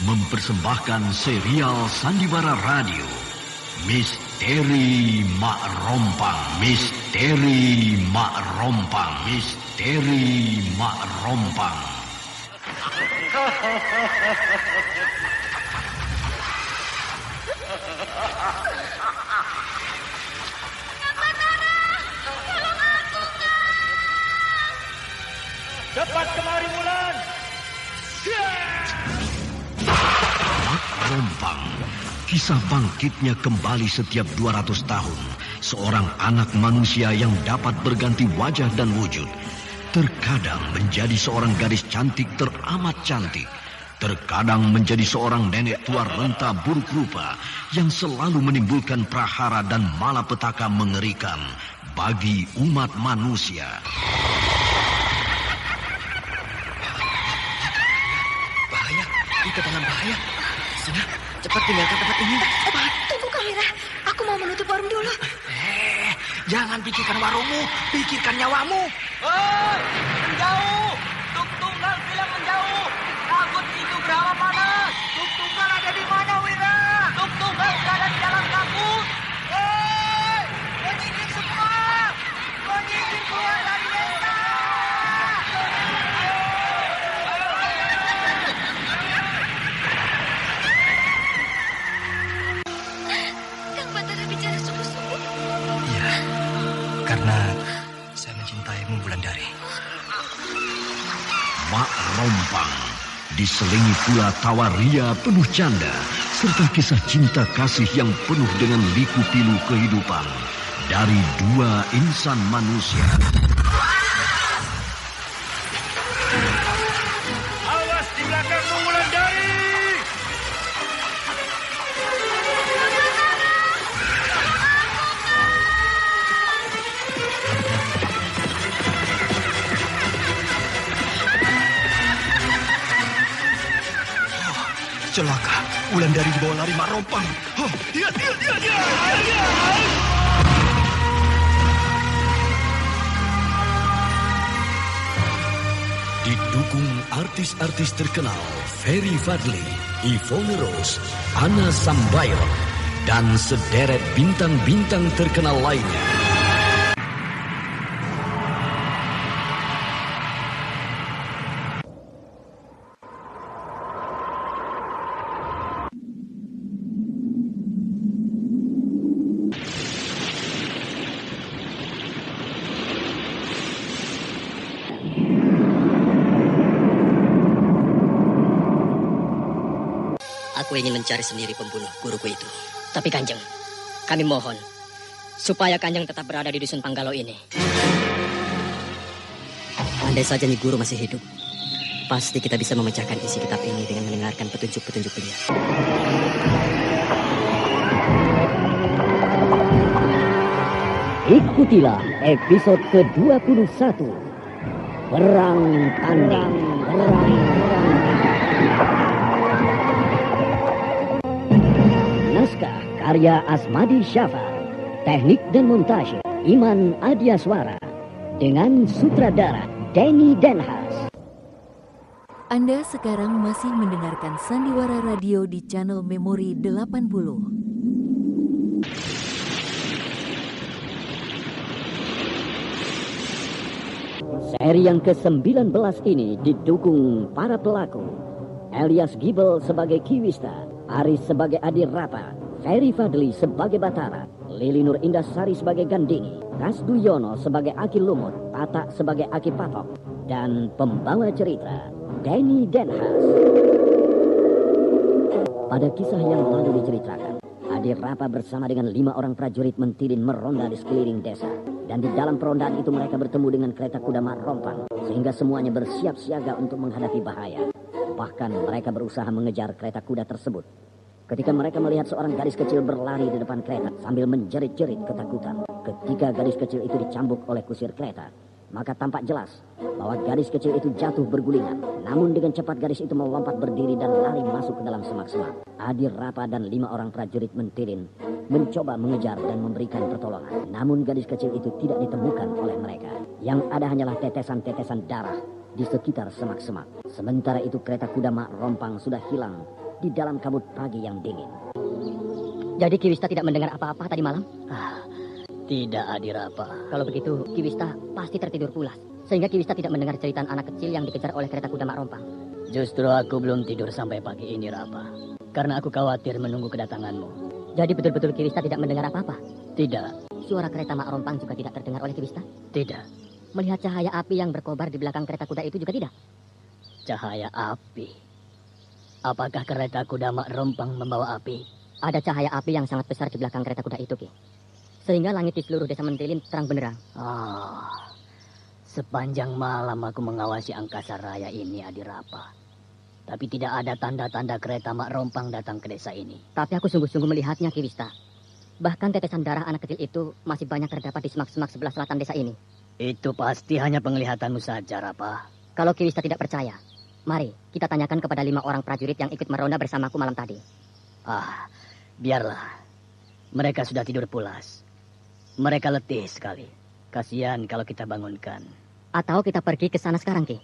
mempersembahkan serial Sandiwara Radio Misteri Mak Rompang. Misteri Mak Rompang. Misteri Mak Rompang. Cepat kemari, Wulan. Mak Rompang. Kisah bangkitnya kembali setiap 200 tahun. Seorang anak manusia yang dapat berganti wajah dan wujud. Terkadang menjadi seorang gadis cantik teramat cantik. Terkadang menjadi seorang nenek tua renta buruk rupa yang selalu menimbulkan prahara dan malapetaka mengerikan bagi umat manusia. Bahaya, kita dalam bahaya. Sina, cepat tinggalkan tempat ini. Cepat. Tunggu, Kamira. Aku mau menutup warung dulu. Jangan pikirkan warungmu, pikirkan nyawamu. Hei, menjauh. Tuk Tunggal bilang menjauh. Takut itu berapa panas. Tuk Tunggal ada di mana, Wira? Tuk Tunggal berada di dalam kabut. Hei, penyihir semua. Penyihir keluar dari desa. Kang Batara bicara sungguh-sungguh. Iya, karena saya mencintaimu, Wulandari. Mak Rompang diselingi pula tawa ria penuh canda serta kisah cinta kasih yang penuh dengan liku-pilu kehidupan dari dua insan manusia. Awas di belakangmu, Wulandari. Celaka, Wulandari dibawa lari Mak Rompang. Dia. Didukung artis-artis terkenal Ferry Fadli, Yvonne Rose, Anna Sambayot, dan sederet bintang-bintang terkenal lainnya. Aku ingin mencari sendiri pembunuh guruku itu. Tapi Kanjeng, kami mohon supaya Kanjeng tetap berada di dusun Panggalo ini. Andai saja Nyi Guru masih hidup, pasti kita bisa memecahkan isi kitab ini dengan mendengarkan petunjuk-petunjuk beliau. Ikutilah episode ke-21. Perang Tanding. Naskah karya Asmadi Syafar. Teknik dan montase Iman Adiaswara. Dengan sutradara Denny Denhas. Anda sekarang masih mendengarkan Sandiwara Radio di channel Memori 80. Seri yang ke-19 ini didukung para pelaku. Elias Gibel sebagai Kiwista, Aris sebagai Adir Rapa, Ferry Fadli sebagai Batara, Lili Nur Indah Sari sebagai Gandini, Kasdu Yono sebagai Aki Lumut, Tata sebagai Aki Patok, dan pembawa cerita Denny Denhas. Pada kisah yang lalu diceritakan, Adir Rapa bersama dengan 5 orang prajurit mentilin meronda di sekeliling desa. Dan di dalam perondaan itu mereka bertemu dengan kereta kuda Mak Rompang, sehingga semuanya bersiap siaga untuk menghadapi bahaya. Bahkan mereka berusaha mengejar kereta kuda tersebut. Ketika mereka melihat seorang gadis kecil berlari di depan kereta sambil menjerit-jerit ketakutan. Ketika gadis kecil itu dicambuk oleh kusir kereta, maka tampak jelas bahwa gadis kecil itu jatuh bergulingan. Namun dengan cepat gadis itu melompat berdiri dan lari masuk ke dalam semak-semak. Adir Rapa dan 5 orang prajurit mentilin mencoba mengejar dan memberikan pertolongan. Namun gadis kecil itu tidak ditemukan oleh mereka. Yang ada hanyalah tetesan-tetesan darah di sekitar semak-semak. Sementara itu kereta kuda Mak Rompang sudah hilang di dalam kabut pagi yang dingin. Jadi Ki Wista tidak mendengar apa-apa tadi malam? Tidak, Adirapa. Kalau begitu, Ki Wista pasti tertidur pulas. Sehingga Ki Wista tidak mendengar cerita anak kecil yang dikejar oleh kereta kuda Mak Rompang. Justru aku belum tidur sampai pagi ini, Rapa. Karena aku khawatir menunggu kedatanganmu. Jadi betul-betul Ki Wista tidak mendengar apa-apa? Tidak. Suara kereta Mak Rompang juga tidak terdengar oleh Ki Wista? Tidak. Melihat cahaya api yang berkobar di belakang kereta kuda itu juga tidak? Cahaya api. Apakah kereta kuda Mak Rompang membawa api? Ada cahaya api yang sangat besar di belakang kereta kuda itu, Ki. Sehingga langit di seluruh desa Mentilin terang benderang. Sepanjang malam aku mengawasi angkasa raya ini, Adirapa. Tapi tidak ada tanda-tanda kereta Mak Rompang datang ke desa ini. Tapi aku sungguh-sungguh melihatnya, Ki Wista. Bahkan tetesan darah anak kecil itu masih banyak terdapat di semak-semak sebelah selatan desa ini. Itu pasti hanya penglihatanmu saja, Rapa. Kalau Ki Wista tidak percaya, mari kita tanyakan kepada 5 orang prajurit yang ikut meronda bersamaku malam tadi. Biarlah. Mereka sudah tidur pulas. Mereka letih sekali. Kasihan kalau kita bangunkan. Atau kita pergi ke sana sekarang, Ki.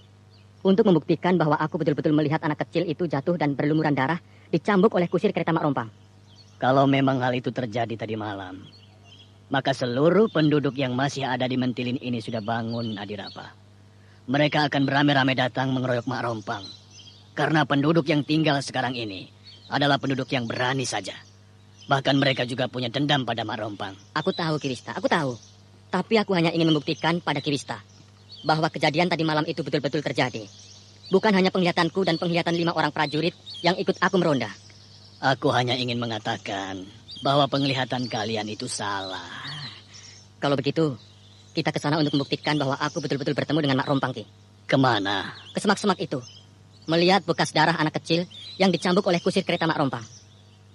Untuk membuktikan bahwa aku betul-betul melihat anak kecil itu jatuh dan berlumuran darah, dicambuk oleh kusir kereta Mak Rompang. Kalau memang hal itu terjadi tadi malam, maka seluruh penduduk yang masih ada di Mentilin ini sudah bangun, Adirapa. Mereka akan beramai-ramai datang mengeroyok Mak Rompang. Karena penduduk yang tinggal sekarang ini adalah penduduk yang berani saja. Bahkan mereka juga punya dendam pada Mak Rompang. Aku tahu, Ki Wista, aku tahu. Tapi aku hanya ingin membuktikan pada Ki Wista bahwa kejadian tadi malam itu betul-betul terjadi. Bukan hanya penglihatanku dan penglihatan 5 orang prajurit yang ikut aku meronda. Aku hanya ingin mengatakan bahwa penglihatan kalian itu salah. Kalau begitu, kita ke sana untuk membuktikan bahwa aku betul-betul bertemu dengan Mak Rompang, Ki. Kemana? Ke semak-semak itu. Melihat bekas darah anak kecil yang dicambuk oleh kusir kereta Mak Rompang.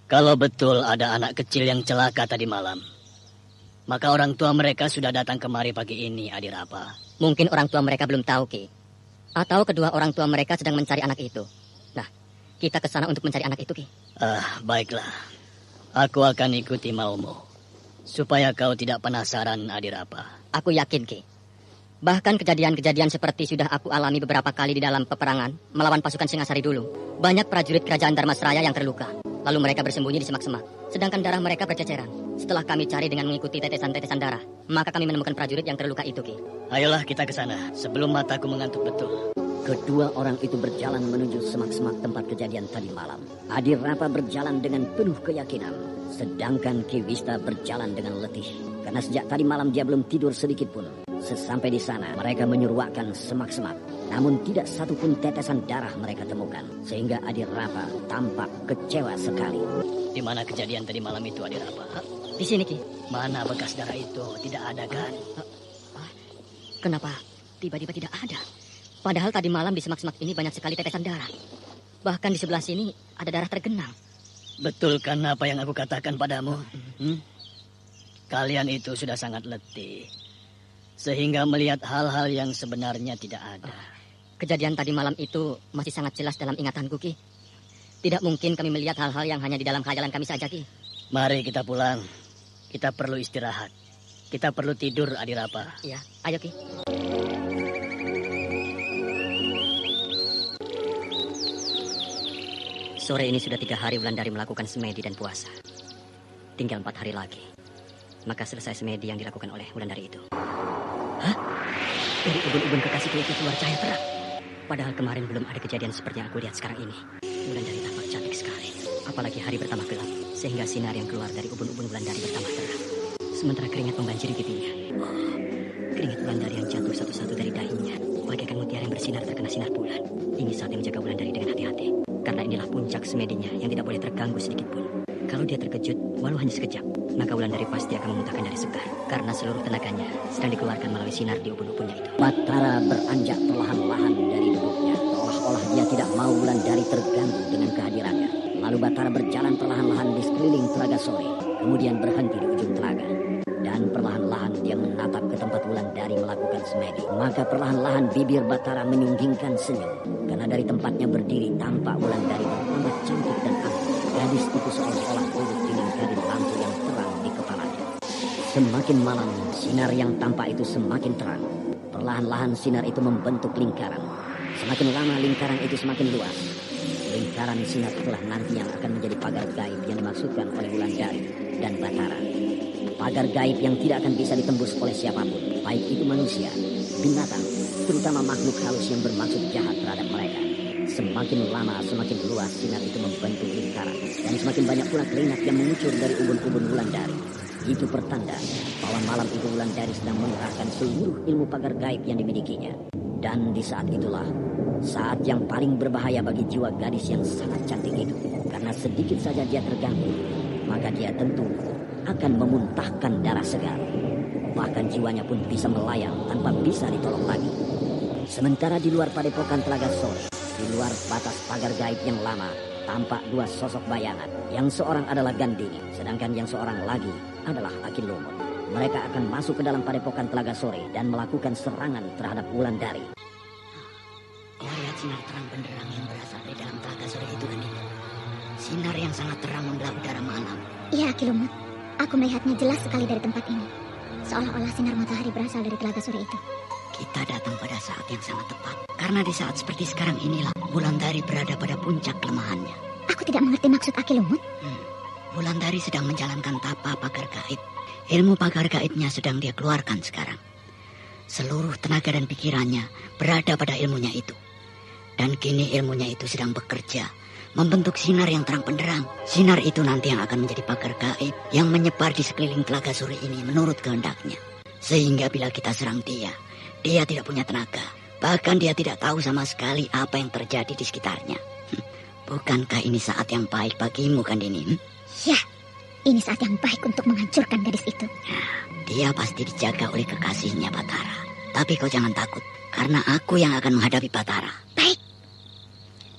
Kalau betul ada anak kecil yang celaka tadi malam, maka orang tua mereka sudah datang kemari pagi ini, Adirapa. Mungkin orang tua mereka belum tahu, Ki. Atau kedua orang tua mereka sedang mencari anak itu. Nah, kita ke sana untuk mencari anak itu, Ki. Baiklah. Aku akan ikuti maumu. Supaya kau tidak penasaran, Adirapa. Aku yakin, Ki. Bahkan kejadian-kejadian seperti sudah aku alami beberapa kali di dalam peperangan melawan pasukan Singasari dulu. Banyak prajurit kerajaan Dharmasraya yang terluka. Lalu mereka bersembunyi di semak-semak. Sedangkan darah mereka berceceran. Setelah kami cari dengan mengikuti tetesan-tetesan darah, maka kami menemukan prajurit yang terluka itu, Ki. Ayolah kita ke sana sebelum mataku mengantuk betul. Kedua orang itu berjalan menuju semak-semak tempat kejadian tadi malam. Adirapa berjalan dengan penuh keyakinan, sedangkan Ki Wista berjalan dengan letih. Karena sejak tadi malam dia belum tidur sedikit pun. Sesampai di sana, mereka menyeruakkan semak-semak. Namun tidak satupun tetesan darah mereka temukan. Sehingga Adirapa tampak kecewa sekali. Di mana kejadian tadi malam itu, Adirapa? Di sini, Ki. Mana bekas darah itu? Tidak ada kan? Kenapa tiba-tiba tidak ada? Padahal tadi malam di semak-semak ini banyak sekali tetesan darah. Bahkan di sebelah sini ada darah tergenang. Betul kan apa yang aku katakan padamu? Kalian itu sudah sangat letih. Sehingga melihat hal-hal yang sebenarnya tidak ada. Kejadian tadi malam itu masih sangat jelas dalam ingatanku, Ki. Tidak mungkin kami melihat hal-hal yang hanya di dalam khayalan kami saja, Ki. Mari kita pulang. Kita perlu istirahat. Kita perlu tidur, Adirapa. Iya, ayo, Ki. Sore ini sudah 3 hari Wulandari melakukan semedi dan puasa. Tinggal 4 hari lagi. Maka selesai semedi yang dilakukan oleh Wulandari itu. Hah? Dari ubun-ubun kekasihku itu keluar cahaya terang. Padahal kemarin belum ada kejadian seperti yang aku lihat sekarang ini. Wulandari tampak cantik sekali. Apalagi hari bertambah gelap. Sehingga sinar yang keluar dari ubun-ubun Wulandari bertambah terang. Sementara keringat membanjiri pipinya. Keringat Wulandari yang jatuh satu-satu dari dahinya. Bagaikan mutiara yang bersinar terkena sinar bulan. Ini saat yang menjaga Wulandari dengan hati-hati. Karena inilah puncak semedinya yang tidak boleh terganggu sedikit pun. Kalau dia terkejut, walau hanya sekejap, maka Wulandari pasti akan memuntahkan dari segar. Karena seluruh tenaganya sedang dikeluarkan melalui sinar di ubun-ubunnya itu. Batara beranjak perlahan-lahan dari duduknya, seolah-olah dia tidak mau Wulandari terganggu dengan kehadirannya. Lalu Batara berjalan perlahan-lahan di sekeliling telaga sore, kemudian berhenti di ujung telaga. Dan perlahan-lahan dia menatap ke tempat Wulandari melakukan semedi. Maka perlahan-lahan bibir Batara menyunggingkan senyum. Karena dari tempatnya berdiri tampak Wulandari beramat cantik dan anggun. Gadis itu seolah-olah duduk di lingkaran lampu yang terang di kepalanya. Semakin malam, sinar yang tampak itu semakin terang. Perlahan-lahan sinar itu membentuk lingkaran. Semakin lama lingkaran itu semakin luas. Lingkaran sinar itulah nanti yang akan menjadi pagar gaib yang dimaksudkan oleh Wulandari dan Bathara. Pagar gaib yang tidak akan bisa ditembus oleh siapapun, baik itu manusia, binatang, terutama makhluk halus yang bermaksud jahat terhadap mereka. Semakin lama semakin luas sinar itu membentuk lingkaran, dan semakin banyak pula keringat yang mengucur dari ubun-ubun Wulandari. Itu pertanda bahwa malam itu Wulandari sedang mengerahkan seluruh ilmu pagar gaib yang dimilikinya. Dan di saat itulah saat yang paling berbahaya bagi jiwa gadis yang sangat cantik itu. Karena sedikit saja dia terganggu, maka dia tentu akan memuntahkan darah segar. Bahkan jiwanya pun bisa melayang tanpa bisa ditolong lagi. Sementara di luar padepokan Telaga Sore, di luar batas pagar gaib yang lama, tampak dua sosok bayangan. Yang seorang adalah Gandini, sedangkan yang seorang lagi adalah Aki Lumut. Mereka akan masuk ke dalam padepokan Telaga Sore dan melakukan serangan terhadap Wulandari. Kau lihat sinar terang benderang yang berasal dari dalam Telaga Sore itu, Gandini. Sinar yang sangat terang membelah udara malam. Iya, Aki Lumut. Aku melihatnya jelas sekali dari tempat ini. Seolah-olah sinar matahari berasal dari Telaga Sore itu. Kita datang pada saat yang sangat tepat. Karena di saat seperti sekarang inilah Wulandari berada pada puncak kelemahannya. Aku tidak mengerti maksud Aki Lumut. Wulandari sedang menjalankan tapa pagar gaib. Ilmu pagar gaibnya sedang dia keluarkan sekarang. Seluruh tenaga dan pikirannya berada pada ilmunya itu. Dan kini ilmunya itu sedang bekerja, membentuk sinar yang terang benderang. Sinar itu nanti yang akan menjadi pagar gaib yang menyebar di sekeliling Telaga Sore ini menurut kehendaknya. Sehingga bila kita serang dia tidak punya tenaga. Bahkan dia tidak tahu sama sekali apa yang terjadi di sekitarnya. Bukankah ini saat yang baik bagimu, Gandini? Ya, ini saat yang baik untuk menghancurkan gadis itu. Dia pasti dijaga oleh kekasihnya, Bathara. Tapi kau jangan takut, karena aku yang akan menghadapi Bathara. Baik.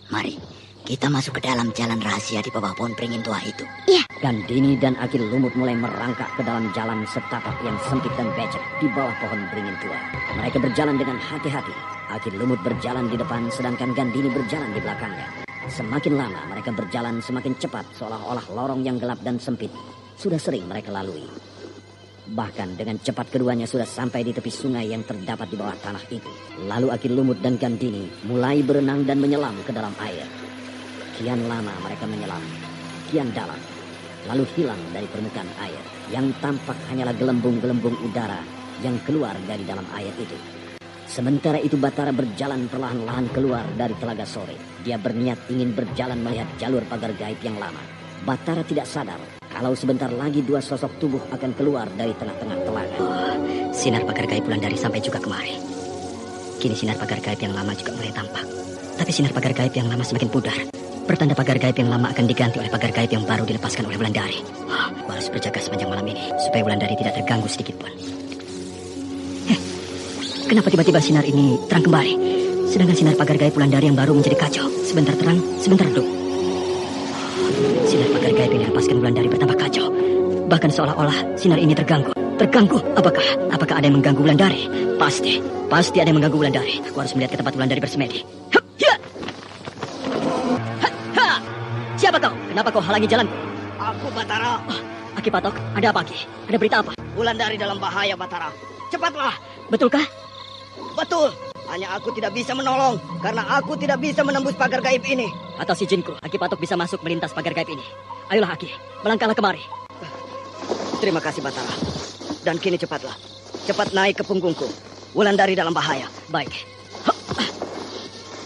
Mari, kita masuk ke dalam jalan rahasia di bawah pohon beringin tua itu. Iya. Gandini dan Aki Lumut mulai merangkak ke dalam jalan setapak yang sempit dan becek di bawah pohon beringin tua. Mereka berjalan dengan hati-hati. Aki Lumut berjalan di depan, sedangkan Gandini berjalan di belakangnya. Semakin lama mereka berjalan semakin cepat, seolah-olah lorong yang gelap dan sempit sudah sering mereka lalui. Bahkan dengan cepat keduanya sudah sampai di tepi sungai yang terdapat di bawah tanah itu. Lalu Aki Lumut dan Gandini mulai berenang dan menyelam ke dalam air. Kian lama mereka menyelam, kian dalam, lalu hilang dari permukaan air. Yang tampak hanyalah gelembung-gelembung udara yang keluar dari dalam air itu. Sementara itu Bathara berjalan perlahan-lahan keluar dari Telaga Sore. Dia berniat ingin berjalan melihat jalur pagar gaib yang lama. Bathara tidak sadar kalau sebentar lagi dua sosok tubuh akan keluar dari tengah-tengah telaga. Sinar pagar gaib Wulandari sampai juga kemari. Kini sinar pagar gaib yang lama juga mulai tampak. Tapi sinar pagar gaib yang lama semakin pudar. Pertanda pagar gaib yang lama akan diganti oleh pagar gaib yang baru dilepaskan oleh Wulandari. Aku harus berjaga sepanjang malam ini supaya Wulandari tidak terganggu sedikit pun. Kenapa tiba-tiba sinar ini terang kembali? Sedangkan sinar pagar gaib Wulandari yang baru menjadi kacau. Sebentar terang, sebentar redup. Sinar pagar gaib yang dilepaskan Wulandari bertambah kacau. Bahkan seolah-olah sinar ini terganggu. Terganggu? Apakah ada yang mengganggu Wulandari? Pasti ada yang mengganggu Wulandari. Aku harus melihat ke tempat Wulandari bersemedi. Siapa kau? Kenapa kau halangi jalanku? Aku Bathara. Aki Patok, ada apa Aki? Ada berita apa? Wulandari dalam bahaya, Bathara. Cepatlah. Betulkah? Betul. Hanya aku tidak bisa menolong karena aku tidak bisa menembus pagar gaib ini. Atas izinku, Aki Patok bisa masuk melintas pagar gaib ini. Ayolah Aki, melangkahlah kemari. Terima kasih Bathara. Dan kini cepatlah. Cepat naik ke punggungku. Wulandari dalam bahaya. Baik.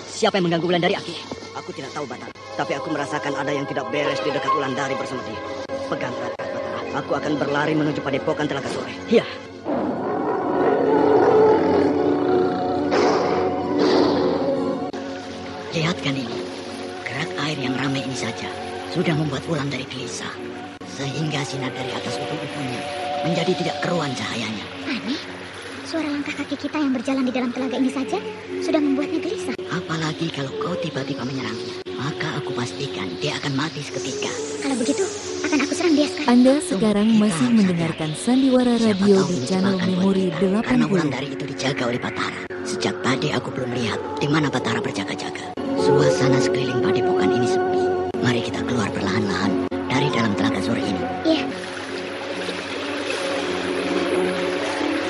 Siapa yang mengganggu Wulandari, Aki? Aku tidak tahu, Bathara. Tapi aku merasakan ada yang tidak beres di dekat Wulandari bersama dia. Pegang erat, Bathara. Aku akan berlari menuju padepokan Telaga Sore. Iya. Lihat kan ini. Gerak air yang ramai ini saja sudah membuat Wulandari gelisah. Sehingga sinar dari atas ubun-ubunnya menjadi tidak keruan cahayanya. Aneh. Suara langkah kaki kita yang berjalan di dalam telaga ini saja sudah membuatnya gelisah. Apalagi kalau kau tiba-tiba menyerangnya, maka aku pastikan dia akan mati seketika. Kalau begitu, akan aku serang dia sekarang. Anda sekarang masih mendengarkan Sandiwara Radio di channel Memori Karena 80. Wulandari itu dijaga oleh Bathara. Sejak tadi aku belum melihat di mana Bathara berjaga-jaga. Suasana sekeliling padepokan ini sepi. Mari kita keluar perlahan-lahan dari dalam Telaga Sore ini. Iya.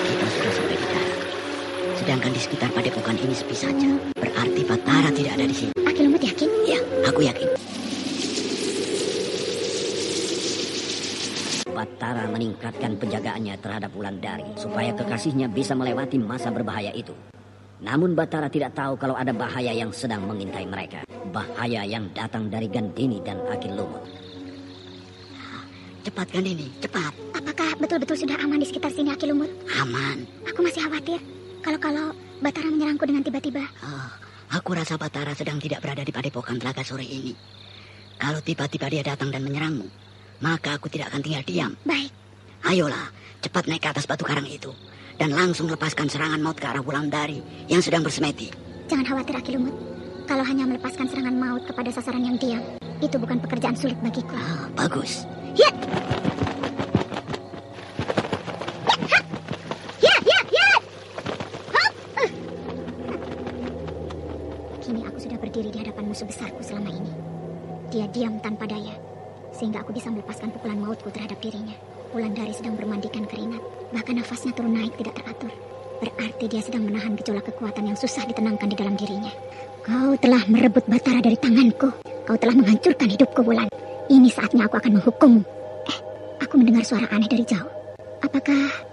Kita sudah sampai di dalam. Sedangkan di sekitar padepokan ini sepi saja. Berarti Bathara tidak ada di sini. Aki Lumut yakin? Ya, Aku yakin. Batara meningkatkan penjagaannya terhadap Wulandari supaya kekasihnya bisa melewati masa berbahaya itu. Namun Batara tidak tahu kalau ada bahaya yang sedang mengintai mereka. Bahaya yang datang dari Gandini dan Aki Lumut. Cepat Gandini, cepat. Apakah betul-betul sudah aman di sekitar sini, Aki Lumut? Aman. Aku masih khawatir kalau Batara menyerangku dengan tiba-tiba. Aku rasa Batara sedang tidak berada di padepokan Telaga Sore ini. Kalau tiba-tiba dia datang dan menyerangmu, maka aku tidak akan tinggal diam. Baik. Ayolah, cepat naik ke atas batu karang itu dan langsung lepaskan serangan maut ke arah Wulandari yang sedang bersemedi. Jangan khawatir, Aki Lumut. Kalau hanya melepaskan serangan maut kepada sasaran yang diam, itu bukan pekerjaan sulit bagiku. Bagus. Ya! Kini aku sudah berdiri di hadapan musuh besarku selama ini. Dia diam tanpa daya, sehingga aku bisa melepaskan pukulan mautku terhadap dirinya. Wulandari sedang bermandikan keringat, bahkan nafasnya turun naik tidak teratur. Berarti dia sedang menahan gejolak kekuatan yang susah ditenangkan di dalam dirinya. Kau telah merebut Batara dari tanganku. Kau telah menghancurkan hidupku, Wulan. Ini saatnya aku akan menghukummu. Aku mendengar suara aneh dari jauh. Apakah...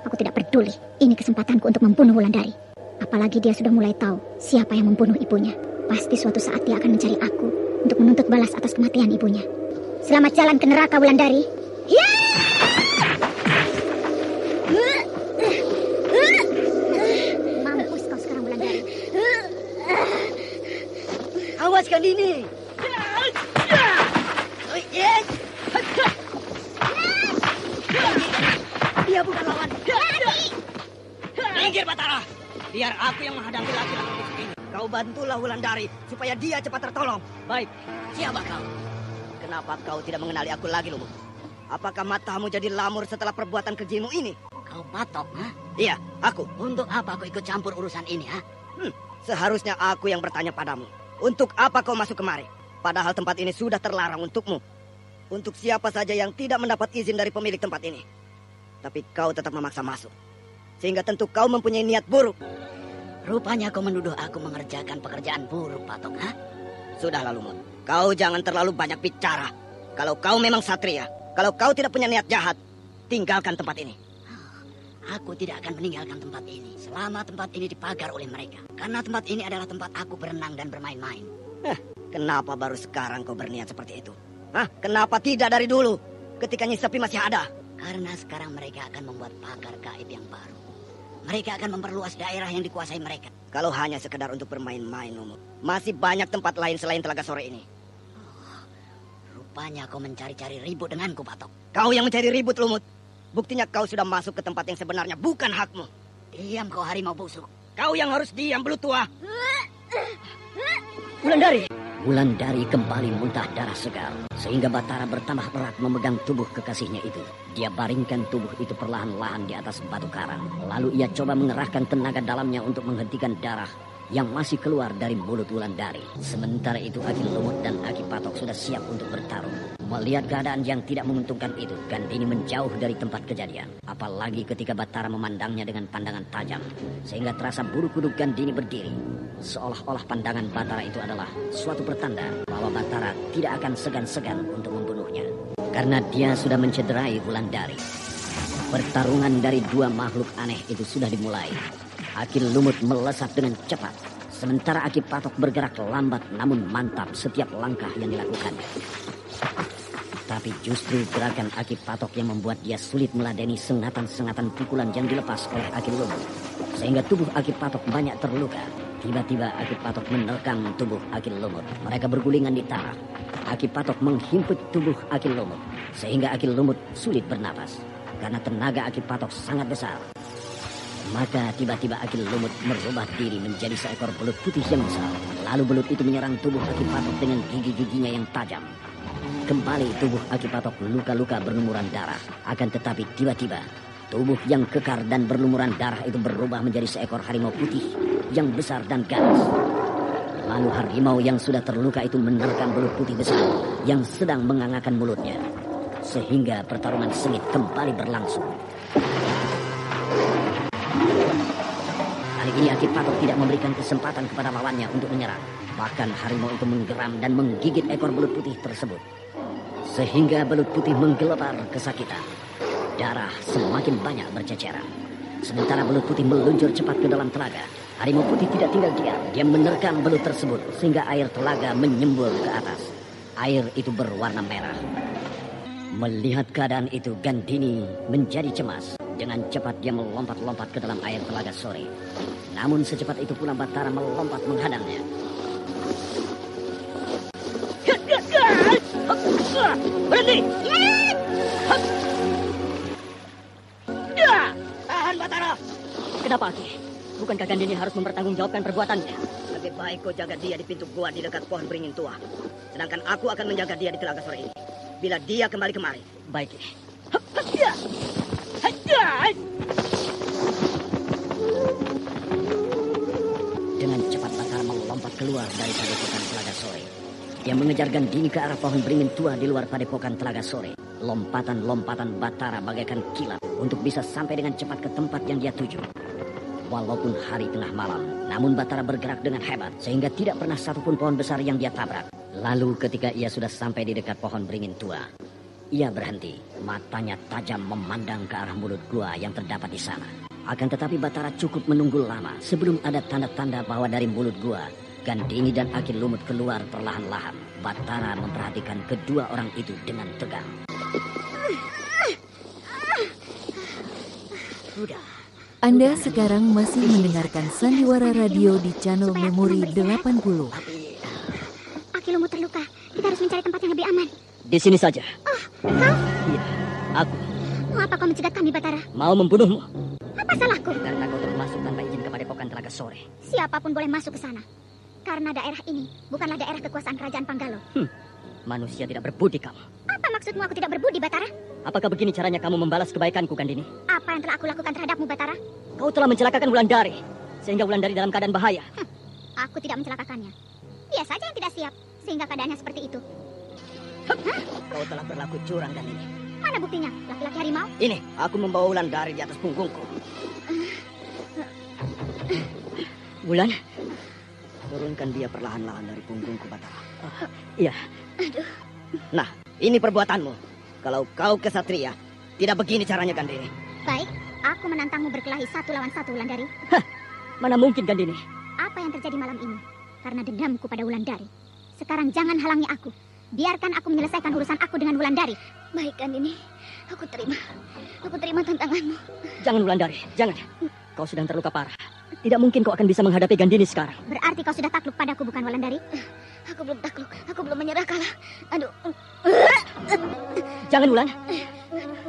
aku tidak peduli. Ini kesempatanku untuk membunuh Wulandari. Apalagi dia sudah mulai tahu siapa yang membunuh ibunya. Pasti suatu saat dia akan mencari aku untuk menuntut balas atas kematian ibunya. Selamat jalan ke neraka, Wulandari. Ya! Mampus kau sekarang, Wulandari. Awas Gandini. Dia bukan lawan. Minggir Batara. Biar aku yang menghadapi laki-laki busuk ini. Kau bantulah Wulandari supaya dia cepat tertolong. Baik, siapa kau? Kenapa kau tidak mengenali aku lagi, Lumut? Apakah matamu jadi lamur setelah perbuatan kejimu ini? Kau patok, ha? Iya, aku. Untuk apa kau ikut campur urusan ini, ha? Seharusnya aku yang bertanya padamu. Untuk apa kau masuk kemari? Padahal tempat ini sudah terlarang untukmu. Untuk siapa saja yang tidak mendapat izin dari pemilik tempat ini. Tapi kau tetap memaksa masuk. Sehingga tentu kau mempunyai niat buruk. Rupanya kau menuduh aku mengerjakan pekerjaan buruk, Patok, ha? Sudahlah, Lumut. Kau jangan terlalu banyak bicara. Kalau kau memang satria, kalau kau tidak punya niat jahat, tinggalkan tempat ini. Aku tidak akan meninggalkan tempat ini selama tempat ini dipagar oleh mereka. Karena tempat ini adalah tempat aku berenang dan bermain-main. Kenapa baru sekarang kau berniat seperti itu? Kenapa tidak dari dulu, ketika Nyi Sepi masih ada? Karena sekarang mereka akan membuat pagar gaib yang baru. Mereka akan memperluas daerah yang dikuasai mereka. Kalau hanya sekedar untuk bermain-main, Lumut, masih banyak tempat lain selain Telaga Sore ini. Rupanya kau mencari-cari ribut denganku, Patok. Kau yang mencari ribut, Lumut. Buktinya kau sudah masuk ke tempat yang sebenarnya bukan hakmu. Diam kau harimau busuk. Kau yang harus diam, belut tua. Wulandari. Wulandari kembali muntah darah segar, sehingga Batara bertambah erat memegang tubuh kekasihnya itu. Dia baringkan tubuh itu perlahan-lahan di atas batu karang. Lalu ia coba mengerahkan tenaga dalamnya untuk menghentikan darah yang masih keluar dari mulut Wulandari. Sementara itu Aki Lumut dan Aki Patok sudah siap untuk bertarung. Melihat keadaan yang tidak menguntungkan itu, Gandini menjauh dari tempat kejadian. Apalagi ketika Batara memandangnya dengan pandangan tajam, sehingga terasa bulu kuduk Gandini berdiri. Seolah-olah pandangan Batara itu adalah suatu pertanda bahwa Batara tidak akan segan-segan untuk membunuhnya. Karena dia sudah mencederai Wulandari. Pertarungan dari dua makhluk aneh itu sudah dimulai. Aki Lumut melesat dengan cepat, sementara Aki Patok bergerak lambat namun mantap setiap langkah yang dilakukannya. Tapi justru gerakan Aki Patok yang membuat dia sulit meladeni sengatan-sengatan pukulan yang dilepas oleh Aki Lumut. Sehingga tubuh Aki Patok banyak terluka. Tiba-tiba Aki Patok menerkam tubuh Aki Lumut. Mereka bergulingan di tanah. Aki Patok menghimpit tubuh Aki Lumut, sehingga Aki Lumut sulit bernapas. Karena tenaga Aki Patok sangat besar. Maka tiba-tiba Aki Lumut merubah diri menjadi seekor belut putih yang besar. Lalu belut itu menyerang tubuh Aki Patok dengan gigi-giginya yang tajam. Kembali tubuh Aki Patok luka-luka berlumuran darah. Akan tetapi tiba-tiba tubuh yang kekar dan berlumuran darah itu berubah menjadi seekor harimau putih yang besar dan ganas. Lalu harimau yang sudah terluka itu menerkam belut putih besar yang sedang mengangakkan mulutnya. Sehingga pertarungan sengit kembali berlangsung. Kali Kini Aki Patok tidak memberikan kesempatan kepada lawannya untuk menyerang. Bahkan harimau itu menggeram dan menggigit ekor belut putih tersebut. Sehingga belut putih menggeletar kesakitan. Darah semakin banyak berceceran. Sementara belut putih meluncur cepat ke dalam telaga. Harimau putih tidak tinggal diam. Dia menerkam belut tersebut sehingga air telaga menyembul ke atas. Air itu berwarna merah. Melihat keadaan itu, Gandini menjadi cemas. Dengan cepat dia melompat-lompat ke dalam air telaga sore. Namun secepat itu pula Batara melompat menghadangnya. Berhenti! Tahan Batara! Kenapa Aki? Bukankah Gandini harus mempertanggungjawabkan perbuatannya? Lebih baik kau jaga dia di pintu gua di dekat pohon beringin tua. Sedangkan aku akan menjaga dia di telaga sore ini. Bila dia kembali kemari. Baik. Dengan cepat Batara melompat keluar dari padepokan telaga sore. Dia mengejar Gandini ke arah pohon beringin tua di luar padepokan telaga sore. Lompatan-lompatan Batara bagaikan kilat untuk bisa sampai dengan cepat ke tempat yang dia tuju. Walaupun hari tengah malam, namun Batara bergerak dengan hebat sehingga tidak pernah satupun pohon besar yang dia tabrak. Lalu ketika ia sudah sampai di dekat pohon beringin tua, ia berhenti. Matanya tajam memandang ke arah mulut gua yang terdapat di sana. Akan tetapi Batara cukup menunggu lama sebelum ada tanda-tanda bahwa dari mulut gua Gandini dan Aki Lumut keluar perlahan-lahan. Batara memperhatikan kedua orang itu dengan tegang. Sudah. Anda sekarang masih mendengarkan Sandiwara Radio di channel Memori 80. Aki Lumut terluka. Kita harus mencari tempat yang lebih aman. Di sini saja. Oh, kau? Iya, aku. Mau apa kau mencegat kami, Batara? Mau membunuhmu. Apa salahku? Karena kau telah masuk tanpa izin ke padepokan telaga sore. Siapapun boleh masuk ke sana. Karena daerah ini bukanlah daerah kekuasaan Kerajaan Panggalo. Manusia tidak berbudi kamu. Apa maksudmu aku tidak berbudi, Batara? Apakah begini caranya kamu membalas kebaikanku, Gandini? Apa yang telah aku lakukan terhadapmu, Batara? Kau telah mencelakakan Wulandari, sehingga Wulandari dalam keadaan bahaya. Aku tidak mencelakakannya. Dia saja yang tidak siap, sehingga keadaannya seperti itu. Kau telah berlaku curang dan ini. Mana buktinya? Laki-laki harimau? Ini, aku membawa Wulandari di atas punggungku. Wulan? Turunkan dia perlahan-lahan dari punggungku, Batara. Iya. Nah, ini perbuatanmu. Kalau kau kesatria, tidak begini caranya, Gandini. Baik, aku menantangmu berkelahi 1 lawan 1, Wulandari. Mana mungkin, Gandini? Apa yang terjadi malam ini? Karena dendamku pada Wulandari. Sekarang jangan halangi aku. Biarkan aku menyelesaikan urusan aku dengan Wulandari. Baik, Gandini. Aku terima. Aku terima tantanganmu. Jangan, Wulandari. Jangan. Kau sedang terluka parah. Tidak mungkin kau akan bisa menghadapi Gandini sekarang. Berarti kau sudah takluk padaku, bukan Wulandari? Aku belum takluk. Aku belum menyerah kalah. Aduh. Jangan, Wulan.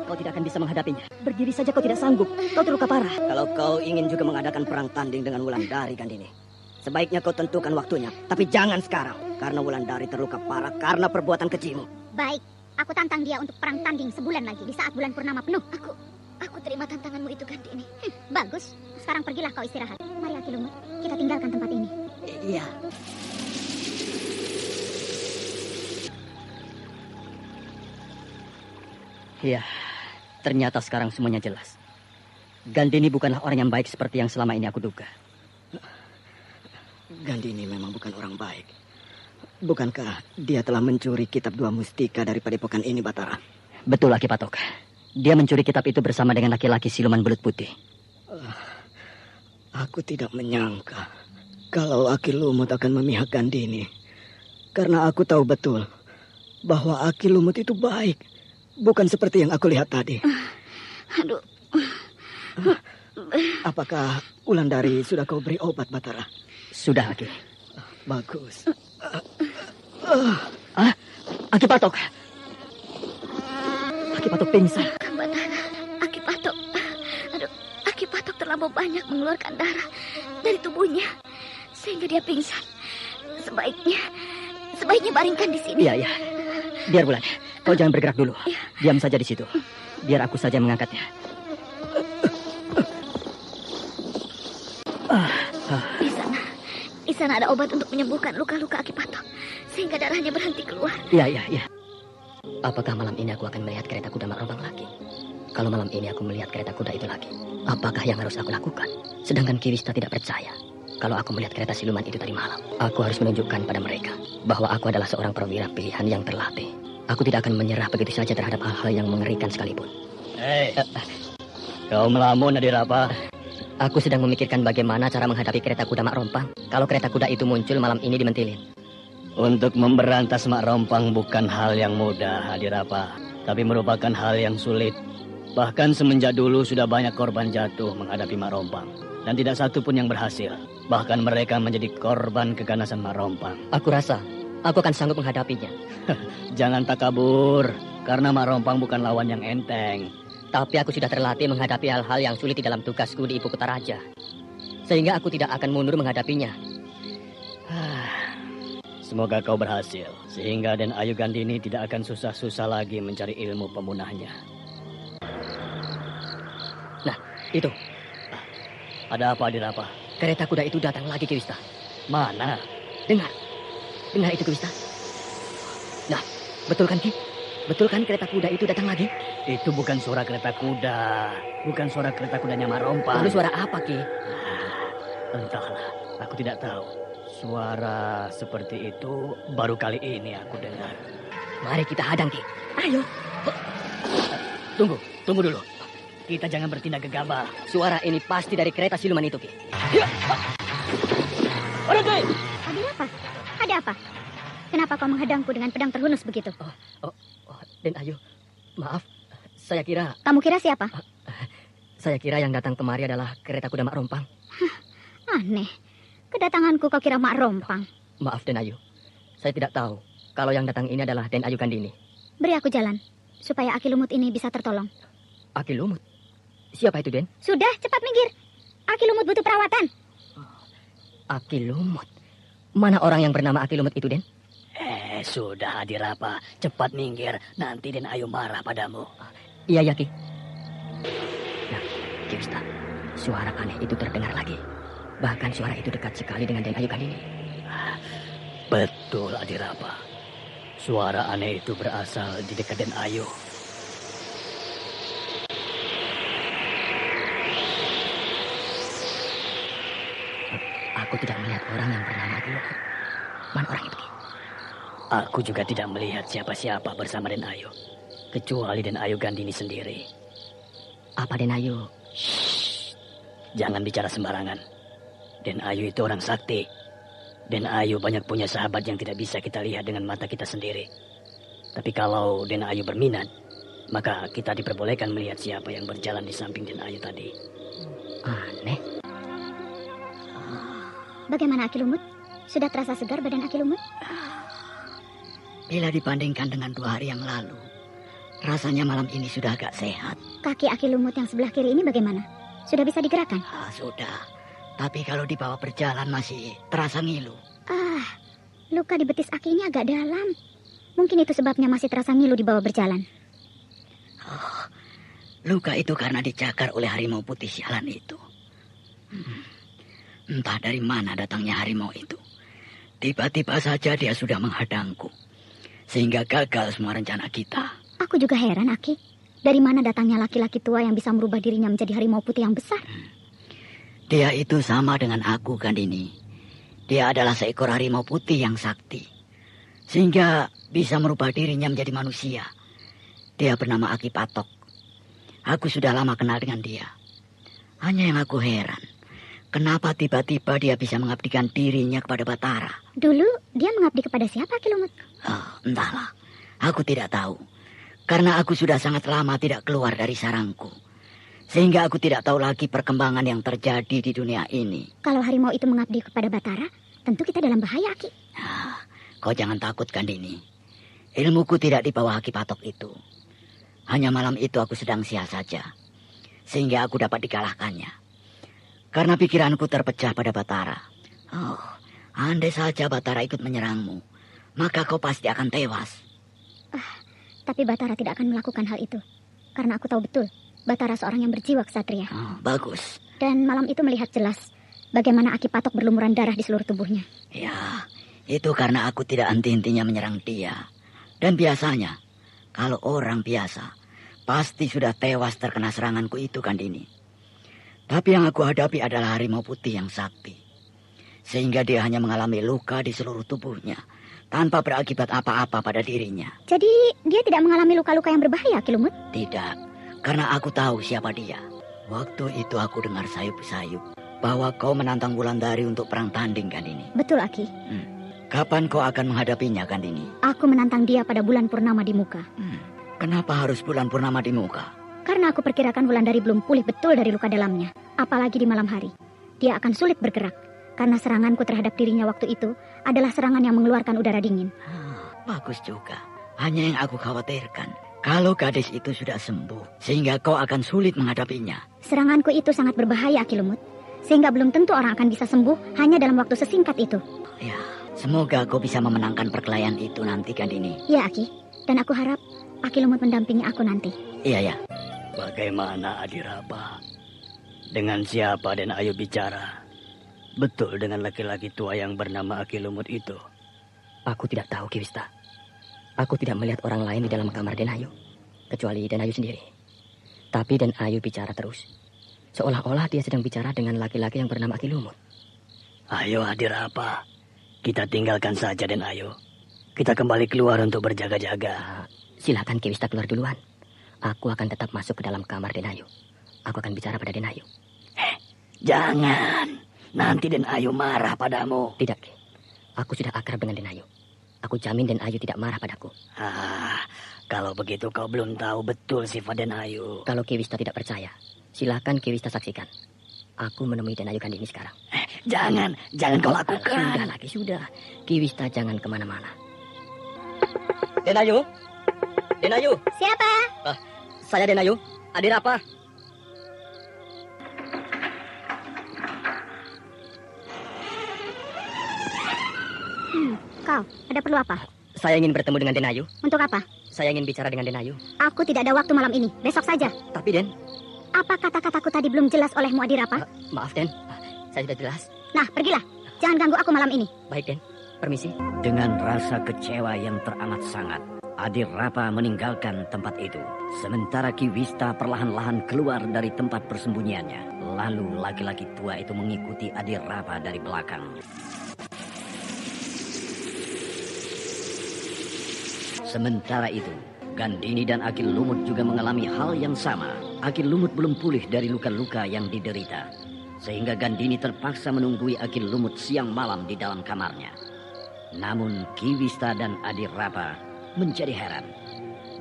Kau tidak akan bisa menghadapinya. Berdiri saja kau tidak sanggup. Kau terluka parah. Kalau kau ingin juga mengadakan perang tanding dengan Wulandari, Gandini, sebaiknya kau tentukan waktunya. Tapi jangan sekarang. Karena Wulandari terluka parah karena perbuatan kejimu. Baik, aku tantang dia untuk perang tanding sebulan lagi di saat bulan purnama penuh. Aku terima tantanganmu itu, Gandini. Bagus. Sekarang pergilah kau istirahat. Mari, Aki Lumut. Kita tinggalkan tempat ini. Iya. Iya. Ternyata sekarang semuanya jelas. Gandini bukanlah orang yang baik seperti yang selama ini aku duga. Gandini memang bukan orang baik. Bukankah dia telah mencuri kitab 2 mustika dari padepokan ini, Batara? Betul, Aki Patok. Dia mencuri kitab itu bersama dengan laki-laki siluman belut putih. Aku tidak menyangka kalau Aki Lumut akan memihak Gandini. Karena aku tahu betul bahwa Aki Lumut itu baik. Bukan seperti yang aku lihat tadi. Aduh. Apakah Wulandari sudah kau beri obat, Batara? Sudah, Aki. Bagus. Aki Patok. Aki Patok pingsan. Batara, Aki Patok. Aduh, Aki Patok terlalu banyak mengeluarkan darah dari tubuhnya sehingga dia pingsan. Sebaiknya baringkan di sini. Iya. Biar Wulan, kau jangan bergerak dulu. Diam saja di situ. Biar aku saja mengangkatnya. Di sana ada obat untuk menyembuhkan luka-luka Aki Patok sehingga darahnya berhenti keluar. Iya. Apakah malam ini aku akan melihat kereta kuda Mak Rompang lagi? Kalau malam ini aku melihat kereta kuda itu lagi, apakah yang harus aku lakukan? Sedangkan Ki Wista tidak percaya kalau aku melihat kereta siluman itu tadi malam. Aku harus menunjukkan pada mereka bahwa aku adalah seorang perwira pilihan yang terlatih. Aku tidak akan menyerah begitu saja terhadap hal-hal yang mengerikan sekalipun. Kau melamun, Adirapa? Aku sedang memikirkan bagaimana cara menghadapi kereta kuda Mak Rompang kalau kereta kuda itu muncul malam ini di Mentilin. Untuk memberantas Mak Rompang bukan hal yang mudah, Adirapa, tapi merupakan hal yang sulit. Bahkan semenjak dulu sudah banyak korban jatuh menghadapi Mak Rompang, dan tidak satu pun yang berhasil. Bahkan mereka menjadi korban keganasan Mak Rompang. Aku rasa aku akan sanggup menghadapinya. Jangan takabur, karena Mak Rompang bukan lawan yang enteng. Tapi aku sudah terlatih menghadapi hal-hal yang sulit di dalam tugasku di Ibu Kota Raja, sehingga aku tidak akan mundur menghadapinya. Semoga kau berhasil, sehingga Den Ayu Gandini tidak akan susah-susah lagi mencari ilmu pemunahnya. Nah, itu. Ada apa, Adirapa? Kereta kuda itu datang lagi, Ki Wista. Mana? Dengar itu, Ki Wista. Nah, betul kan, Ki? Betul kan kereta kuda itu datang lagi? Itu bukan suara kereta kuda. Bukan suara kereta kudanya Mak Rompang. Lalu suara apa, Ki? Entahlah, aku tidak tahu. Suara seperti itu baru kali ini aku dengar. Mari kita hadang, Ki. Ayo. Tunggu dulu. Kita jangan bertindak gegabah. Suara ini pasti dari kereta siluman itu, Ki. Adirapa? Ada apa? Kenapa kau menghadangku dengan pedang terhunus begitu? Den Ayu, maaf. Saya kira... Kamu kira siapa? Saya kira yang datang kemari adalah kereta kuda Mak Rompang. Aneh. Kedatanganku kau kira Mak Rompang. Maaf, Den Ayu. Saya tidak tahu kalau yang datang ini adalah Den Ayu Gandini. Beri aku jalan, supaya Aki Lumut ini bisa tertolong. Aki Lumut? Siapa itu, Den? Sudah, cepat minggir. Aki Lumut butuh perawatan. Aki Lumut? Mana orang yang bernama Aki Lumut itu, Den? Sudah, Adirapa. Cepat minggir, nanti Den Ayu marah padamu. Iya, Ki. Nah, Ki Wista, suara aneh itu terdengar lagi. Bahkan suara itu dekat sekali dengan Den Ayu Gandini. Betul, Adirapa. Suara aneh itu berasal di dekat Den Ayu. Aku tidak melihat orang yang bernama Aki Lumut. Mana orang itu, Ki? Aku juga tidak melihat siapa-siapa bersama Den Ayu, kecuali Den Ayu Gandini sendiri. Apa Den Ayu? Jangan bicara sembarangan. Den Ayu itu orang sakti. Den Ayu banyak punya sahabat yang tidak bisa kita lihat dengan mata kita sendiri. Tapi kalau Den Ayu berminat, maka kita diperbolehkan melihat siapa yang berjalan di samping Den Ayu tadi. Aneh. Bagaimana Aki Lumut? Sudah terasa segar badan Aki Lumut? Bila dibandingkan dengan 2 hari yang lalu, rasanya malam ini sudah agak sehat. Kaki Aki Lumut yang sebelah kiri ini bagaimana? Sudah bisa digerakkan? Sudah. Tapi kalau dibawa berjalan masih terasa ngilu. Luka di betis Aki ini agak dalam. Mungkin itu sebabnya masih terasa ngilu dibawa berjalan. Luka itu karena dicakar oleh harimau putih sialan itu. Entah dari mana datangnya harimau itu. Tiba-tiba saja dia sudah menghadangku. Sehingga gagal semua rencana kita. Aku juga heran, Aki. Dari mana datangnya laki-laki tua yang bisa merubah dirinya menjadi harimau putih yang besar? Dia itu sama dengan aku, Gandini. Dia adalah seekor harimau putih yang sakti. Sehingga bisa merubah dirinya menjadi manusia. Dia bernama Aki Patok. Aku sudah lama kenal dengan dia. Hanya yang aku heran, kenapa tiba-tiba dia bisa mengabdikan dirinya kepada Batara? Dulu dia mengabdi kepada siapa, Aki Lumut? Entahlah, aku tidak tahu. Karena aku sudah sangat lama tidak keluar dari sarangku. Sehingga aku tidak tahu lagi perkembangan yang terjadi di dunia ini. Kalau harimau itu mengabdi kepada Batara, tentu kita dalam bahaya, Aki. Kau jangan takut, Gandini. Ilmuku tidak di bawah Aki Patok itu. Hanya malam itu aku sedang sial saja. Sehingga aku dapat dikalahkannya. Karena pikiranku terpecah pada Batara. Andai saja Batara ikut menyerangmu, maka kau pasti akan tewas. Tapi Batara tidak akan melakukan hal itu. Karena aku tahu betul, Batara seorang yang berjiwa ksatria. Bagus. Dan malam itu melihat jelas bagaimana Aki Patok berlumuran darah di seluruh tubuhnya. Ya, itu karena aku tidak henti-hentinya menyerang dia. Dan biasanya, kalau orang biasa pasti sudah tewas terkena seranganku itu, Kandini. Tapi yang aku hadapi adalah harimau putih yang sakti. Sehingga dia hanya mengalami luka di seluruh tubuhnya, tanpa berakibat apa-apa pada dirinya. Jadi dia tidak mengalami luka-luka yang berbahaya, Ki Lumut? Tidak, karena aku tahu siapa dia. Waktu itu aku dengar sayup-sayup bahwa kau menantang Wulandari untuk perang tanding, Kandini. Betul, Aki. Kapan kau akan menghadapinya, Kandini? Aku menantang dia pada bulan purnama di muka. Kenapa harus bulan purnama di muka? Karena aku perkirakan Wulandari belum pulih betul dari luka dalamnya. Apalagi di malam hari. Dia akan sulit bergerak. Karena seranganku terhadap dirinya waktu itu adalah serangan yang mengeluarkan udara dingin. Bagus juga. Hanya yang aku khawatirkan, kalau gadis itu sudah sembuh, sehingga kau akan sulit menghadapinya. Seranganku itu sangat berbahaya, Ki Lumut. Sehingga belum tentu orang akan bisa sembuh hanya dalam waktu sesingkat itu. Ya, semoga kau bisa memenangkan perkelahian itu nanti, Kandini. Ya, Aki. Dan aku harap Aki Lumut mendampingi aku nanti. Iya, ya. Bagaimana Adiraba? Dengan siapa Den Ayu bicara? Betul dengan laki-laki tua yang bernama Aki Lumut itu? Aku tidak tahu, Ki Wista. Aku tidak melihat orang lain di dalam kamar Den Ayu, kecuali Den Ayu sendiri. Tapi Den Ayu bicara terus, seolah-olah dia sedang bicara dengan laki-laki yang bernama Aki Lumut. Ayo Adiraba, kita tinggalkan saja Den Ayu. Kita kembali keluar untuk berjaga-jaga. Silakan Ki Wista keluar duluan. Aku akan tetap masuk ke dalam kamar Den Ayu. Aku akan bicara pada Den Ayu. Jangan, nanti Den Ayu marah padamu. Tidak, Ki. Aku sudah akrab dengan Den Ayu. Aku jamin Den Ayu tidak marah padaku. Kalau begitu kau belum tahu betul sifat Den Ayu. Kalau Ki Wista tidak percaya, silakan Ki Wista saksikan. Aku menemui Den Ayu Kandini sekarang. Jangan kau lakukan. Sudah lagi, sudah. Ki Wista jangan kemana-mana. Den Ayu? Den Ayu? Siapa? Saya Den Ayu. Adiraba. Kau, ada perlu apa? Saya ingin bertemu dengan Den Ayu. Untuk apa? Saya ingin bicara dengan Den Ayu. Aku tidak ada waktu malam ini, besok saja. Tapi Den... Apa kata-kataku tadi belum jelas olehmu, Adiraba? Maaf Den, saya sudah jelas. Nah, pergilah. Jangan ganggu aku malam ini. Baik Den, permisi. Dengan rasa kecewa yang teramat sangat, Adiraba meninggalkan tempat itu. Sementara Ki Wista perlahan-lahan keluar dari tempat persembunyiannya. Lalu laki-laki tua itu mengikuti Adiraba dari belakang. Sementara itu, Gandini dan Aki Lumut juga mengalami hal yang sama. Aki Lumut belum pulih dari luka-luka yang diderita. Sehingga Gandini terpaksa menunggui Aki Lumut siang malam di dalam kamarnya. Namun Ki Wista dan Adiraba menjadi heran.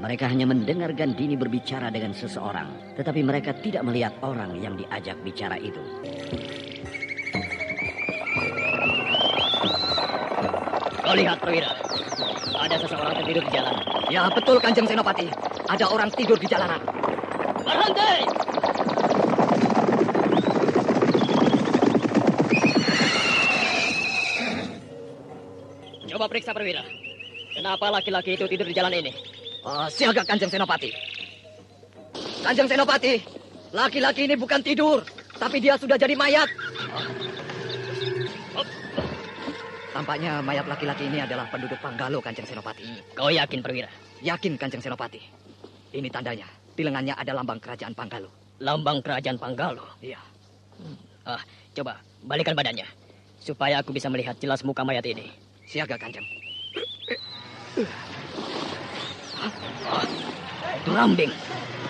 Mereka hanya mendengar Gandini berbicara dengan seseorang, tetapi mereka tidak melihat orang yang diajak bicara itu. Kau lihat Perwira, ada seseorang tertidur di jalanan. Ya betul Kanjeng Senopati, ada orang tidur di jalanan. Berhenti! Coba periksa Perwira. Kenapa laki-laki itu tidur di jalan ini? Siaga Kanjeng Senopati. Kanjeng Senopati, laki-laki ini bukan tidur, tapi dia sudah jadi mayat. Tampaknya mayat laki-laki ini adalah penduduk Panggalo, Kanjeng Senopati. Kau yakin, Perwira? Yakin, Kanjeng Senopati. Ini tandanya. Di lengannya ada lambang kerajaan Panggalo. Lambang kerajaan Panggalo? Iya. Coba, balikan badannya. Supaya aku bisa melihat jelas muka mayat ini. Siaga, Kanjeng. Turambing.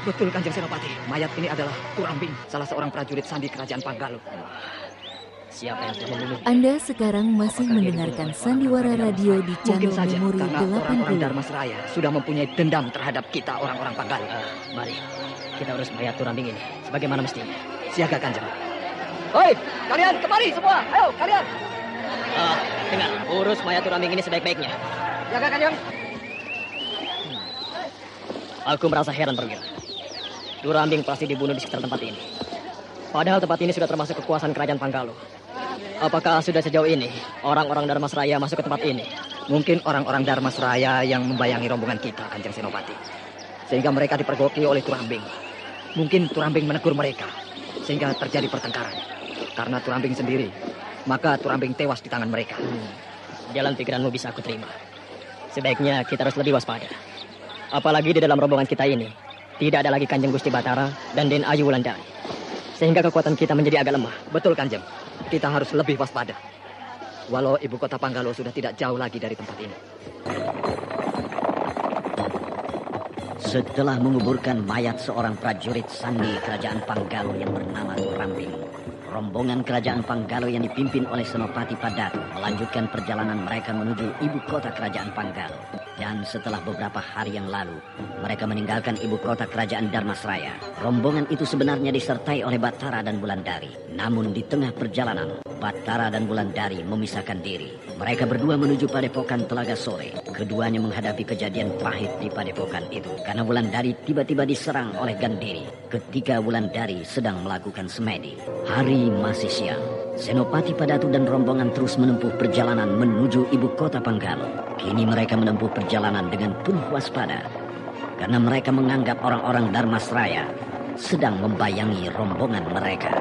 Betul, Kanjeng Senopati. Mayat ini adalah Turambing, salah seorang prajurit sandi kerajaan Panggalo. Siapa yang telah membunuh? Anda sekarang masih mendengarkan Sandiwara Radio di channel Memori karena orang-orang 80. Darmasraya sudah mempunyai dendam terhadap kita orang-orang Panggalo. Mari, kita urus mayat Turambing ini sebagaimana mestinya. Siaga, Kanjeng. Hoi, kalian kemari semua. Ayo, kalian. Dengar, urus mayat Turambing ini sebaik-baiknya. Siaga, Kanjeng. Aku merasa heran, Perwira. Turambing pasti dibunuh di sekitar tempat ini. Padahal tempat ini sudah termasuk kekuasaan kerajaan Panggalo. Apakah sudah sejauh ini orang-orang Darmasraya masuk ke tempat ini? Mungkin orang-orang Darmasraya yang membayangi rombongan kita, Kanjeng Senopati. Sehingga mereka dipergoki oleh Turambing. Mungkin Turambing menegur mereka, sehingga terjadi pertengkaran. Karena Turambing sendiri, maka Turambing tewas di tangan mereka. Jalan pikiranmu bisa aku terima. Sebaiknya kita harus lebih waspada. Apalagi di dalam rombongan kita ini Tidak ada lagi Kanjeng Gusti Batara dan Den Ayu Wulandari. Sehingga kekuatan kita menjadi agak lemah. Betul, Kanjeng. Kita harus lebih waspada. Walau ibu kota Panggalo sudah tidak jauh lagi dari tempat ini. Setelah menguburkan mayat seorang prajurit sandi kerajaan Panggalo yang bernama Turambing, rombongan kerajaan Panggalo yang dipimpin oleh Senopati Padatu melanjutkan perjalanan mereka menuju ibu kota kerajaan Panggalo. Dan setelah beberapa hari yang lalu, mereka meninggalkan ibu kota kerajaan Dharmasraya. Rombongan itu sebenarnya disertai oleh Batara dan Wulandari. Namun di tengah perjalanan, Batara dan Wulandari memisahkan diri. Mereka berdua menuju Padepokan Telaga Sore. Keduanya menghadapi kejadian pahit di Padepokan itu. Karena Wulandari tiba-tiba diserang oleh Gandhiri ketika Wulandari sedang melakukan semedi. Hari masih siang. Senopati Padatu dan rombongan terus menempuh perjalanan menuju ibu kota Panggalo. Kini mereka menempuh perjalanan dengan penuh waspada. Karena mereka menganggap orang-orang Dharmasraya sedang membayangi rombongan mereka.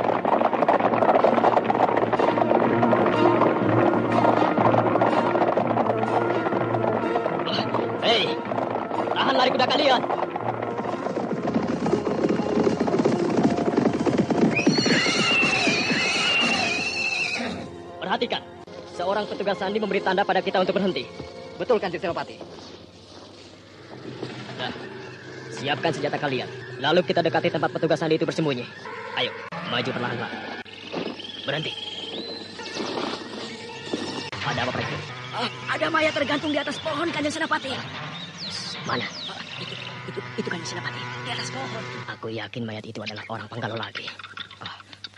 Hei, tahan lari kuda kalian. Perhatikan, seorang petugas sandi memberi tanda pada kita untuk berhenti. Betul, Kanjeng Senopati. Nah, siapkan senjata kalian. Lalu kita dekati tempat petugas sandi itu bersembunyi. Ayo, maju perlahan-lahan. Berhenti. Ada apa, prajurit? Ada mayat tergantung di atas pohon, Kanjeng Senopati. Mana? Itu Kanjeng Senopati, di atas pohon. Aku yakin mayat itu adalah orang Panggalo lagi.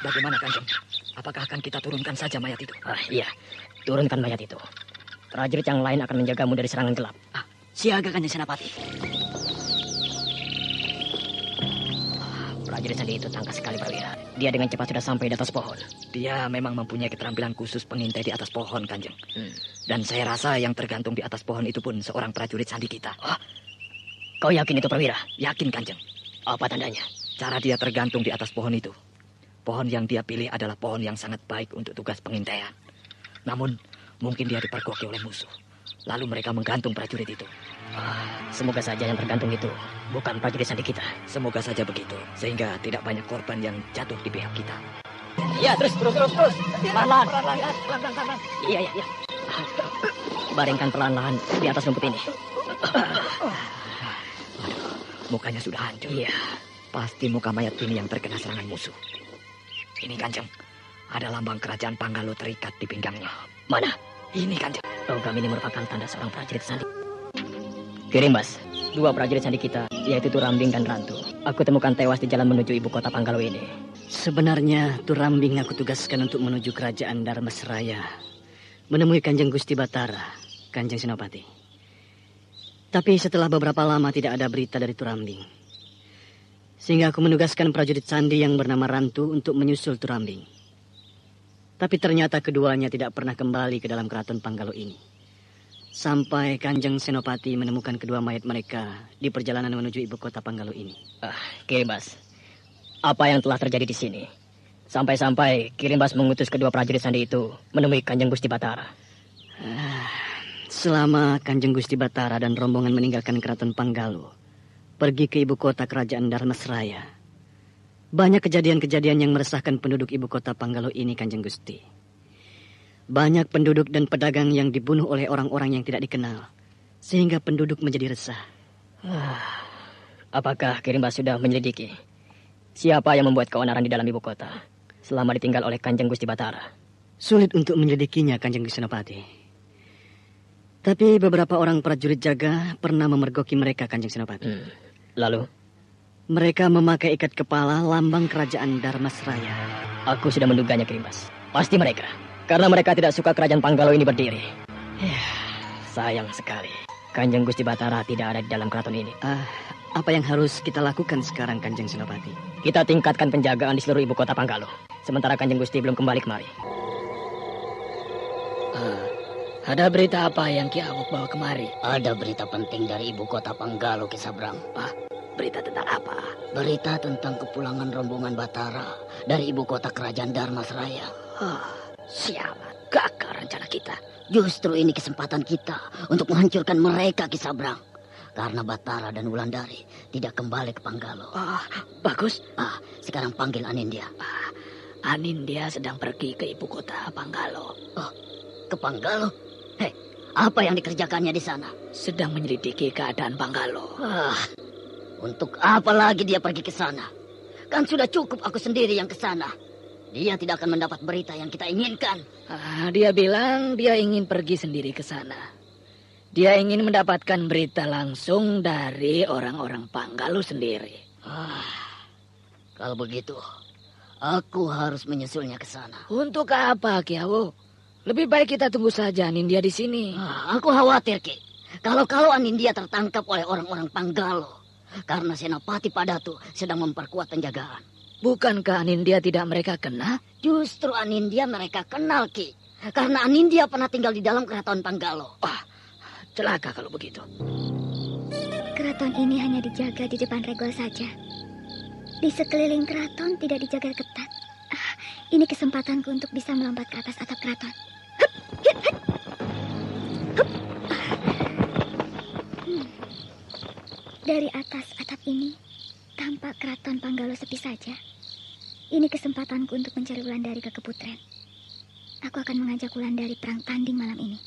Bagaimana, Kanjeng? Apakah akan kita turunkan saja mayat itu? Iya, turunkan mayat itu. Prajurit yang lain akan menjagamu dari serangan gelap. Siaga, Kanjeng Senopati. Prajurit sandi itu tangkas sekali, Prawira. Dia dengan cepat sudah sampai di atas pohon. Dia memang mempunyai keterampilan khusus pengintai di atas pohon, Kanjeng. Dan saya rasa yang tergantung di atas pohon itu pun seorang prajurit sandi kita. Kau yakin itu, Prawira? Yakin, Kanjeng. Apa tandanya? Cara dia tergantung di atas pohon itu. Pohon yang dia pilih adalah pohon yang sangat baik untuk tugas pengintaian. Namun, mungkin dia dipergoki oleh musuh. Lalu mereka menggantung prajurit itu. Semoga saja yang tergantung itu bukan prajurit sandi kita. Semoga saja begitu, sehingga tidak banyak korban yang jatuh di pihak kita. Iya, terus. Pelan-pelan. Iya. Baringkan perlahan-lahan di atas rumput ini. Mukanya sudah hancur. Iya. Pasti muka mayat ini yang terkena serangan musuh. Ini, Kanjeng, ada lambang kerajaan Panggalo terikat di pinggangnya. Mana? Ini, Kanjeng. Logam ini merupakan tanda seorang prajurit sandi. Kirimbas, 2 prajurit sandi kita, yaitu Turambing dan Rantu. Aku temukan tewas di jalan menuju ibu kota Panggalo ini. Sebenarnya Turambing aku tugaskan untuk menuju kerajaan Dharmasraya, menemui Kanjeng Gusti Batara, Kanjeng Senopati. Tapi setelah beberapa lama tidak ada berita dari Turambing, sehingga aku menugaskan prajurit sandi yang bernama Rantu untuk menyusul Turambing. Tapi ternyata keduanya tidak pernah kembali ke dalam keraton Panggalo ini. Sampai Kanjeng Senopati menemukan kedua mayat mereka di perjalanan menuju ibu kota Panggalo ini. Kirimbas, apa yang telah terjadi di sini? Sampai-sampai Kirimbas mengutus kedua prajurit sandi itu menemui Kanjeng Gusti Batara. Selama Kanjeng Gusti Batara dan rombongan meninggalkan keraton Panggalo, pergi ke ibu kota kerajaan Dharmasraya, banyak kejadian-kejadian yang meresahkan penduduk ibu kota Panggalo ini, Kanjeng Gusti. Banyak penduduk dan pedagang yang dibunuh oleh orang-orang yang tidak dikenal, sehingga penduduk menjadi resah. Apakah Kirimbas sudah menyelidiki siapa yang membuat keonaran di dalam ibu kota selama ditinggal oleh Kanjeng Gusti Batara? Sulit untuk menyelidikinya, Kanjeng Senopati. Tapi beberapa orang prajurit jaga pernah memergoki mereka, Kanjeng Senopati. Lalu? Mereka memakai ikat kepala lambang kerajaan Dharmasraya. Aku sudah menduganya, Kirimbas. Pasti mereka. Karena mereka tidak suka kerajaan Panggalo ini berdiri. Sayang sekali. Kanjeng Gusti Batara tidak ada di dalam keraton ini. Apa yang harus kita lakukan sekarang, Kanjeng Senopati? Kita tingkatkan penjagaan di seluruh ibu kota Panggalo. Sementara Kanjeng Gusti belum kembali kemari. Ada berita apa yang Ki Awok bawa kemari? Ada berita penting dari ibu kota Panggalo, Ki Sabrang. Berita tentang apa? Berita tentang kepulangan rombongan Batara dari ibu kota kerajaan Dharmasraya. Sialan, gagal rencana kita. Justru ini kesempatan kita untuk menghancurkan mereka, Ki Sabrang. Karena Batara dan Wulandari tidak kembali ke Panggalo. Bagus. Sekarang panggil Anindya. Anindya sedang pergi ke ibu kota Panggalo. Ke Panggalo? Hei, apa yang dikerjakannya di sana? Sedang menyelidiki keadaan Panggalo. Untuk apa lagi dia pergi ke sana? Kan sudah cukup aku sendiri yang ke sana. Dia tidak akan mendapat berita yang kita inginkan. Dia bilang dia ingin pergi sendiri ke sana. Dia ingin mendapatkan berita langsung dari orang-orang Panggalo sendiri. Kalau begitu, aku harus menyusulnya ke sana. Untuk apa, Kiawo? Lebih baik kita tunggu saja Anindya di sini. Aku khawatir, Ki. Kalau Anindya tertangkap oleh orang-orang Panggalo. Karena Senopati Padatu sedang memperkuat penjagaan. Bukankah Anindya tidak mereka kenal? Justru Anindya mereka kenal, Ki. Karena Anindya pernah tinggal di dalam keraton Panggalo. Celaka kalau begitu. Keraton ini hanya dijaga di depan regol saja. Di sekeliling keraton tidak dijaga ketat. Ini kesempatanku untuk bisa melompat ke atas atap keraton. Dari atas atap ini, tampak keraton Panggalo sepi saja. Ini kesempatanku untuk mencari Wulandari ke Keputren. Aku akan mengajak Wulandari perang tanding malam ini.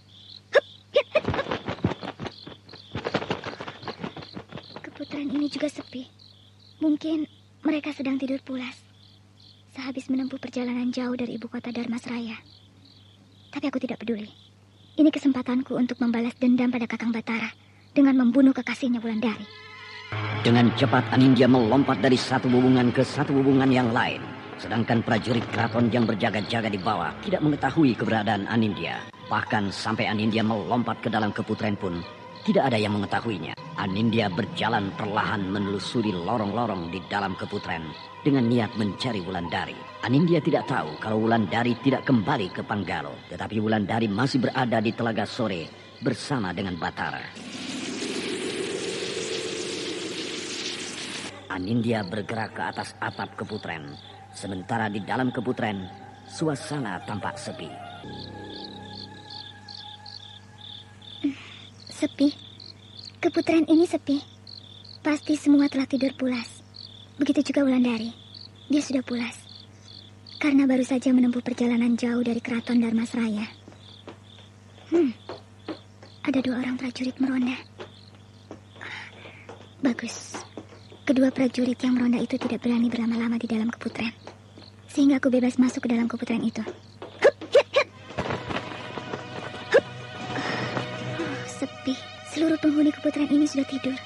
Keputren ini juga sepi. Mungkin mereka sedang tidur pulas. Sehabis menempuh perjalanan jauh dari ibu kota Dharmasraya. Tapi aku tidak peduli. Ini kesempatanku untuk membalas dendam pada Kakang Batara dengan membunuh kekasihnya Wulandari. Dengan cepat Anindya melompat dari satu hubungan ke satu hubungan yang lain. Sedangkan prajurit keraton yang berjaga-jaga di bawah tidak mengetahui keberadaan Anindya. Bahkan sampai Anindya melompat ke dalam Keputren pun tidak ada yang mengetahuinya. Anindya berjalan perlahan menelusuri lorong-lorong di dalam Keputren dengan niat mencari Wulandari. Anindya tidak tahu kalau Wulandari tidak kembali ke Panggalo. Tetapi Wulandari masih berada di Telaga Sore bersama dengan Batara. Anindya bergerak ke atas atap Keputren. Sementara di dalam Keputren, suasana tampak sepi. Sepi? Keputren ini sepi. Pasti semua telah tidur pulas. Begitu juga Wulandari. Dia sudah pulas. Karena baru saja menempuh perjalanan jauh dari keraton Dharmasraya. Ada 2 orang prajurit meronda. Bagus. Kedua prajurit yang meronda itu tidak berani berlama-lama di dalam Keputren. Sehingga aku bebas masuk ke dalam Keputren itu. Sepi. Seluruh penghuni Keputren ini sudah tidur.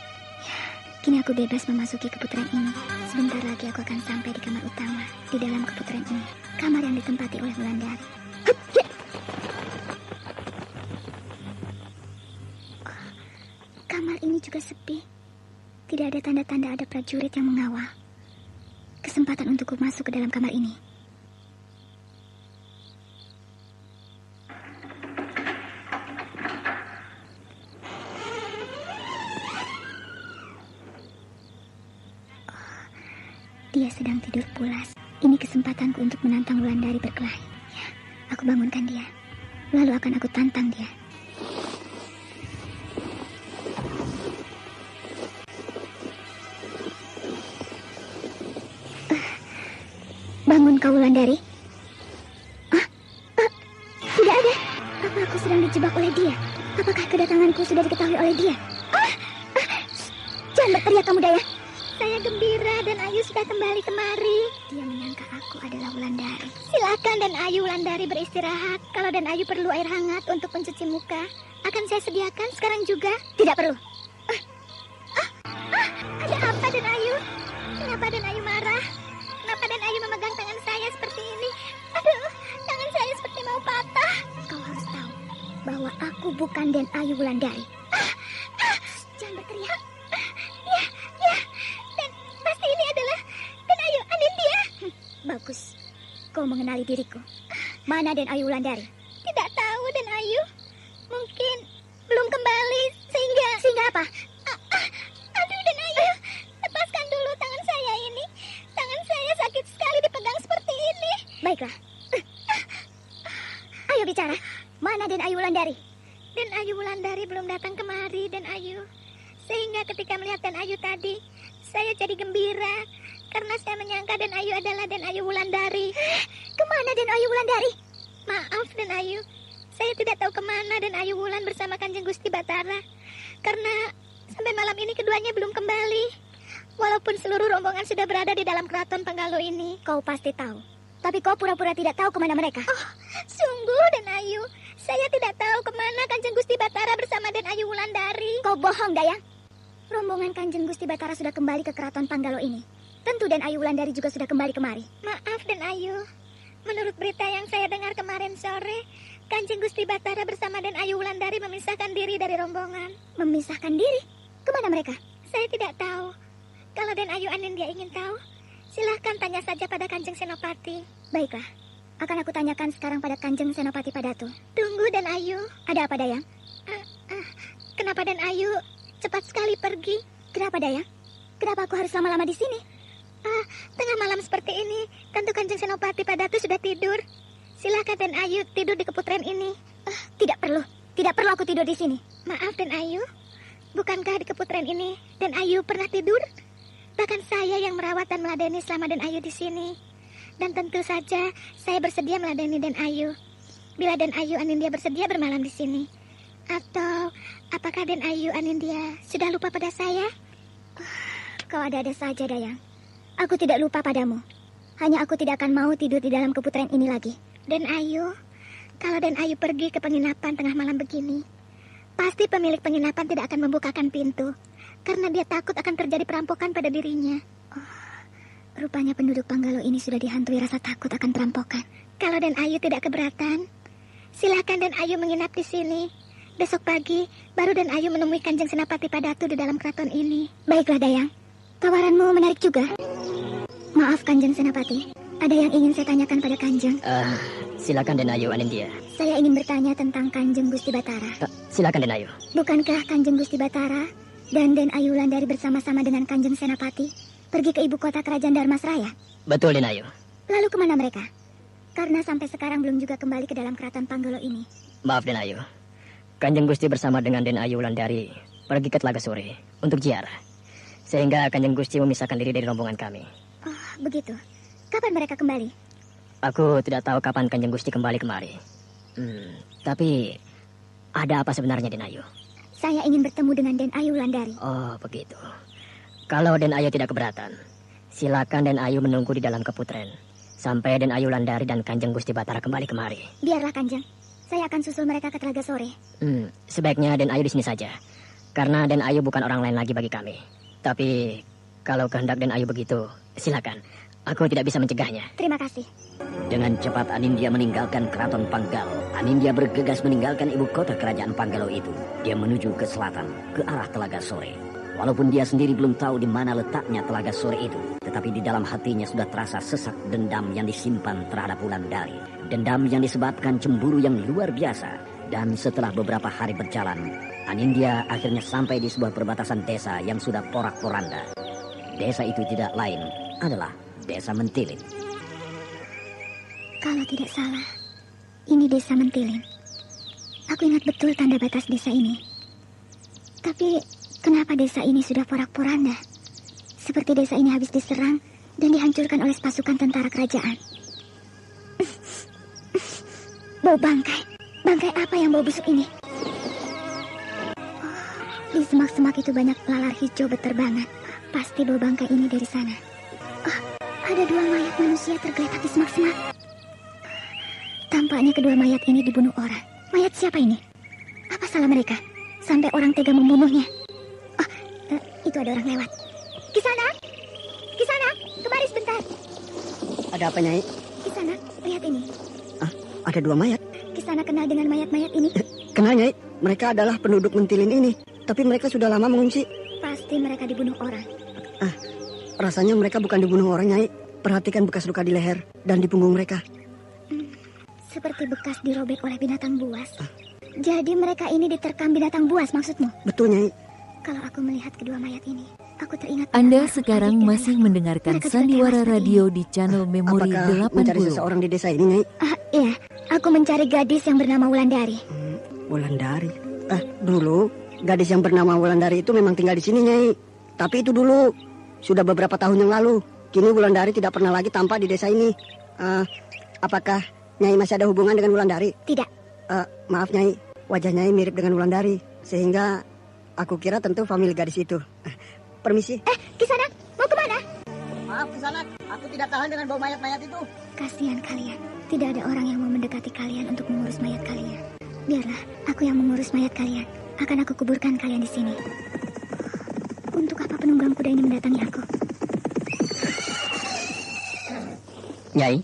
Kini aku bebas memasuki Keputren ini. Sebentar lagi aku akan sampai di kamar utama di dalam Keputren ini. Kamar yang ditempati oleh Wulandari. Kamar ini juga sepi. Tidak ada tanda-tanda ada prajurit yang mengawal. Kesempatan untukku masuk ke dalam kamar ini. Dia sedang tidur pulas. Ini kesempatanku untuk menantang Wulandari berkelahi. Aku bangunkan dia. Lalu akan aku tantang dia. Bangun kau, Wulandari. Tidak ada. Apa aku sedang dijebak oleh dia? Apakah kedatanganku sudah diketahui oleh dia? Jangan berteriak kamu, Daya. Saya gembira dan Ayu sudah kembali kemari. Dia menyangka aku adalah Wulandari. Silakan Dan Ayu Wulandari beristirahat. Kalau Dan Ayu perlu air hangat untuk mencuci muka, akan saya sediakan sekarang juga. Tidak perlu. Ada apa Dan Ayu? Kenapa Dan Ayu marah? Kenapa Dan Ayu memegang tangan saya seperti ini? Aduh, tangan saya seperti mau patah. Kau harus tahu bahwa aku bukan Dan Ayu Wulandari. Jangan berteriak. Ya. Dan pasti ini adalah Dan Ayu Anindya. Bagus. Kau mengenali diriku. Mana Dan Ayu Wulandari? Tidak tahu Dan Ayu. Mungkin belum kembali sehingga apa? Aduh Dan Ayu, lepaskan dulu tangan saya ini. Tangan saya sakit sekali dipegang seperti ini. Baiklah. Ayo bicara. Mana Dan Ayu Wulandari? Dan Ayu Wulandari belum datang kemari, Dan Ayu. Sehingga ketika melihat Dan Ayu tadi, Saya jadi gembira karena saya menyangka Den Ayu adalah Den Ayu Wulandari. Kemana Den Ayu Wulandari? Maaf Den Ayu, saya tidak tahu kemana Den Ayu Wulan bersama Kanjeng Gusti Batara. Karena sampai malam ini keduanya belum kembali. Walaupun seluruh rombongan sudah berada di dalam keraton Panggalo ini. Kau pasti tahu, tapi kau pura-pura tidak tahu kemana mereka. Oh, sungguh Den Ayu, saya tidak tahu kemana Kanjeng Gusti Batara bersama Den Ayu Wulandari. Kau bohong, Dayang. Rombongan Kanjeng Gusti Batara sudah kembali ke keraton Panggalo ini. Tentu Den Ayu Wulandari juga sudah kembali kemari. Maaf Den Ayu, menurut berita yang saya dengar kemarin sore, Kanjeng Gusti Batara bersama Den Ayu Wulandari memisahkan diri dari rombongan. Memisahkan diri? Kemana mereka? Saya tidak tahu. Kalau Den Ayu Anindya ingin tahu, silahkan tanya saja pada Kanjeng Senopati. Baiklah, akan aku tanyakan sekarang pada Kanjeng Senopati Padatu. Tunggu Den Ayu. Ada apa Dayang? Kenapa Den Ayu cepat sekali pergi? Kenapa Dayang? Kenapa aku harus lama-lama di sini? Tengah malam seperti ini, tentu Kanjeng Senopati Padatu sudah tidur. Silakan Den Ayu tidur di keputren ini. Tidak perlu aku tidur di sini. Maaf Den Ayu, bukankah di keputren ini Den Ayu pernah tidur? Bahkan saya yang merawat dan meladeni selama Den Ayu di sini. Dan tentu saja saya bersedia meladeni Den Ayu bila Den Ayu Anindya bersedia bermalam di sini. Atau apakah Den Ayu Anindya sudah lupa pada saya? Kau ada-ada saja Dayang. Aku tidak lupa padamu. Hanya aku tidak akan mau tidur di dalam keputren ini lagi. Den Ayu, kalau Den Ayu pergi ke penginapan tengah malam begini, pasti pemilik penginapan tidak akan membukakan pintu. Karena dia takut akan terjadi perampokan pada dirinya. Rupanya penduduk Panggalo ini sudah dihantui rasa takut akan perampokan. Kalau Den Ayu tidak keberatan, silakan Den Ayu menginap di sini. Besok pagi, baru Den Ayu menemui Kanjeng Senopati Padatu di dalam keraton ini. Baiklah Dayang, tawaranmu menarik juga. Maaf Kanjeng Senopati, ada yang ingin saya tanyakan pada Kanjeng. Silakan Den Ayu Anindya. Saya ingin bertanya tentang Kanjeng Gusti Batara. Silakan Den Ayu. Bukankah Kanjeng Gusti Batara dan Den Ayu Wulandari bersama-sama dengan Kanjeng Senopati pergi ke ibu kota kerajaan Dharmasraya? Betul Den Ayu. Lalu kemana mereka? Karena sampai sekarang belum juga kembali ke dalam keraton Panggalo ini. Maaf Den Ayu, Kanjeng Gusti bersama dengan Den Ayu Wulandari pergi ke Telaga Sore untuk ziarah. Sehingga Kanjeng Gusti memisahkan diri dari rombongan kami. Oh, begitu. Kapan mereka kembali? Aku tidak tahu kapan Kanjeng Gusti kembali kemari. Tapi ada apa sebenarnya Den Ayu? Saya ingin bertemu dengan Den Ayu Wulandari. Oh, begitu. Kalau Den Ayu tidak keberatan, silakan Den Ayu menunggu di dalam keputren sampai Den Ayu Wulandari dan Kanjeng Gusti Batara kembali kemari. Biarlah Kanjeng. Saya akan susul mereka ke Telaga Sore. Sebaiknya Den Ayu di sini saja. Karena Den Ayu bukan orang lain lagi bagi kami. Tapi kalau kehendak Den Ayu begitu, silakan. Aku tidak bisa mencegahnya. Terima kasih. Dengan cepat Anindya meninggalkan keraton Panggalo. Anindya bergegas meninggalkan ibu kota kerajaan Panggalo itu. Dia menuju ke selatan, ke arah Telaga Sore. Walaupun dia sendiri belum tahu di mana letaknya Telaga Sore itu, tetapi di dalam hatinya sudah terasa sesak dendam yang disimpan terhadap Wulandari. Dendam yang disebabkan cemburu yang luar biasa. Dan setelah beberapa hari berjalan, Anindya akhirnya sampai di sebuah perbatasan desa yang sudah porak-poranda. Desa itu tidak lain adalah Desa Mentilin. Kalau tidak salah, ini Desa Mentilin. Aku ingat betul tanda batas desa ini. Tapi kenapa desa ini sudah porak-poranda? Seperti desa ini habis diserang dan dihancurkan oleh pasukan tentara kerajaan. Bau bangkai. Bangkai apa yang bau busuk ini? Di semak-semak itu banyak lalar hijau berterbangan. Pasti bau bangkai ini dari sana. Ada 2 mayat manusia tergeletak di semak-semak. Tampaknya kedua mayat ini dibunuh orang. Mayat siapa ini? Apa salah mereka? Sampai orang tega membunuhnya. Itu ada orang lewat. Kisanak! Kisanak! Kemari sebentar. Ada apa, Nyai? Kisanak, lihat ini. Ada 2 mayat. Kisanak kenal dengan mayat-mayat ini? Kenal, Nyai. Mereka adalah penduduk Mentilin ini. Tapi mereka sudah lama mengungsi. Pasti mereka dibunuh orang. Rasanya mereka bukan dibunuh orang, Nyai. Perhatikan bekas luka di leher dan di punggung mereka. Seperti bekas dirobek oleh binatang buas. Jadi mereka ini diterkam binatang buas maksudmu? Betul, Nyai. Kalau aku melihat kedua mayat ini, aku teringat... Anda sekarang masih mendengarkan Sandiwara Radio di channel Memori 80. Apakah mencari seseorang di desa ini, Nyai? Iya, aku mencari gadis yang bernama Wulandari. Wulandari? Dulu gadis yang bernama Wulandari itu memang tinggal di sini, Nyai. Tapi itu dulu. Sudah beberapa tahun yang lalu. Kini Wulandari tidak pernah lagi tampak di desa ini. Apakah Nyai masih ada hubungan dengan Wulandari? Tidak. Maaf Nyai, wajah Nyai mirip dengan Wulandari, sehingga aku kira tentu famili gadis itu. Permisi. Kisanak, mau kemana? Maaf Kisanak, aku tidak tahan dengan bau mayat-mayat itu. Kasihan kalian. Tidak ada orang yang mau mendekati kalian untuk mengurus mayat kalian. Biarlah, aku yang mengurus mayat kalian. Akan aku kuburkan kalian di sini. Untuk apa penunggang kuda ini mendatangi aku? Nyai,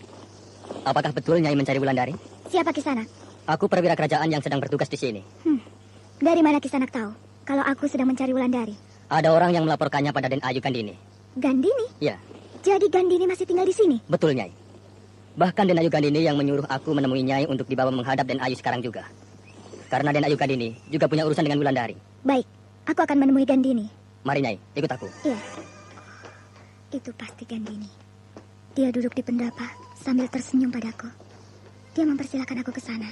apakah betul Nyai mencari Wulandari? Siapa Kisanak? Aku perwira kerajaan yang sedang bertugas di sini. Dari mana Kisanak tahu kalau aku sedang mencari Wulandari? Ada orang yang melaporkannya pada Den Ayu Gandini. Gandini? Ya. Jadi Gandini masih tinggal di sini? Betul, Nyai. Bahkan Den Ayu Gandini yang menyuruh aku menemui Nyai untuk dibawa menghadap Den Ayu sekarang juga. Karena Den Ayu Gandini juga punya urusan dengan Wulandari. Baik, aku akan menemui Gandini. Mari Nyai, ikut aku. Iya. Itu pasti Gandini. Dia duduk di pendapa sambil tersenyum padaku. Dia mempersilahkan aku ke sana.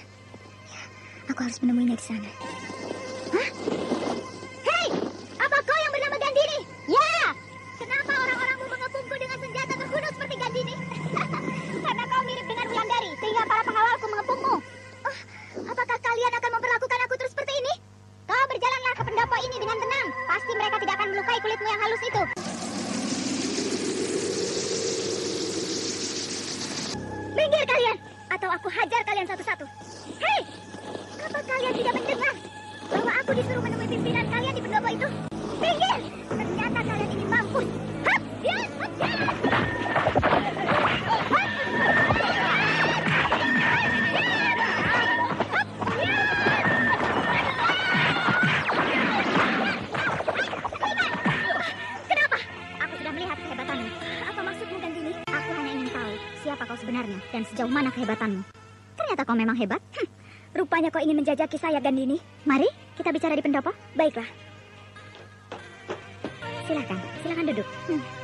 Ya, aku harus menemuinya di sana. Hah? Hei, apa kau yang bernama Gandini? Ya. Kenapa orang-orangmu mengepungku dengan senjata terbunuh seperti Gandini? Karena kau mirip dengan Wulandari, sehingga para pengawalku mengepungmu. Apakah kalian akan memperlakukan aku terus seperti ini? Kau berjalanlah ke pendopo ini dengan tenang. Pasti mereka tidak akan melukai kulitmu yang halus itu. Minggir kalian, atau aku hajar kalian satu-satu. Hei, apa kalian tidak mendengar bahwa aku disuruh menemui pimpinan kalian di pendopo itu? Minggir, ternyata kalian ini mampus. Hap, ya, hap, ya. Sebenarnya dan sejauh mana kehebatanmu? Ternyata kau memang hebat. Rupanya kau ingin menjajaki saya, Gandini. Mari kita bicara di pendopo. Baiklah. Silakan duduk.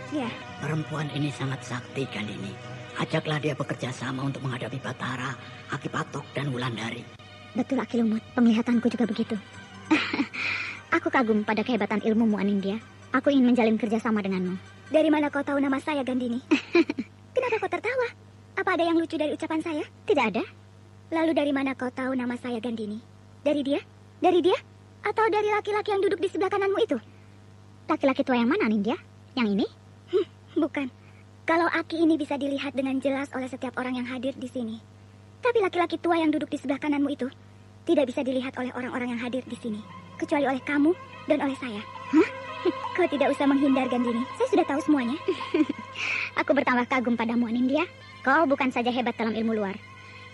Ya. Perempuan ini sangat sakti, Gandini. Ajaklah dia bekerja sama untuk menghadapi Batara, Aki Patok, dan Wulandari. Betul, Aki Lumut. Penglihatanku juga begitu. Aku kagum pada kehebatan ilmumu, Anindya. Aku ingin menjalin kerjasama denganmu. Dari mana kau tahu nama saya, Gandini? Kenapa kau tertawa? Apa ada yang lucu dari ucapan saya? Tidak ada. Lalu dari mana kau tahu nama saya Gandini? Dari dia? Dari dia? Atau dari laki-laki yang duduk di sebelah kananmu itu? Laki-laki tua yang mana, Nindya? Yang ini? Bukan. Kalau Aki ini bisa dilihat dengan jelas oleh setiap orang yang hadir di sini. Tapi laki-laki tua yang duduk di sebelah kananmu itu tidak bisa dilihat oleh orang-orang yang hadir di sini. Kecuali oleh kamu dan oleh saya. Hah? Kau tidak usah menghindar, Gandini. Saya sudah tahu semuanya. Aku bertambah kagum padamu, Anindya. Kau bukan saja hebat dalam ilmu luar,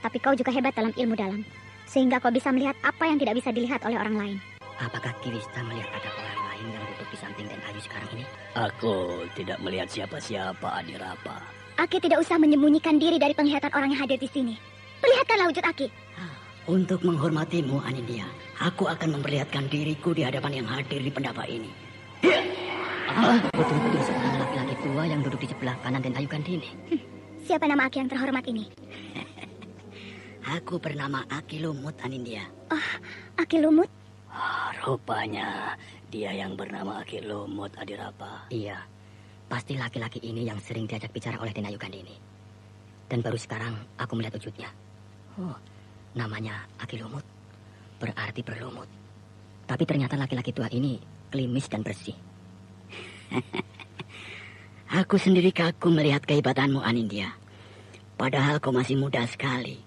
tapi kau juga hebat dalam ilmu dalam. Sehingga kau bisa melihat apa yang tidak bisa dilihat oleh orang lain. Apakah Kiwista melihat ada orang lain yang duduk di samping Den Ayu sekarang ini? Aku tidak melihat siapa-siapa, Adirapa. Aki tidak usah menyembunyikan diri dari penglihatan orang yang hadir di sini. Perlihatkanlah wujud Aki. Untuk menghormatimu, Anindya, aku akan memperlihatkan diriku di hadapan yang hadir di pendapa ini. Betul-betul seorang laki-laki tua yang duduk di sebelah kanan Den Ayu Gandini. Siapa nama Aki yang terhormat ini? Aku bernama Aki Lumut, Anindya. Aki Lumut? Rupanya dia yang bernama Aki Lumut, Adirapa. Iya, pasti laki-laki ini yang sering diajak bicara oleh Den Ayu Gandini. Dan baru sekarang aku melihat wujudnya. Namanya Aki Lumut, berarti berlumut. Tapi ternyata laki-laki tua ini klimis dan bersih. Aku sendiri kagum melihat kehebatanmu, Anindya. Padahal kau masih muda sekali.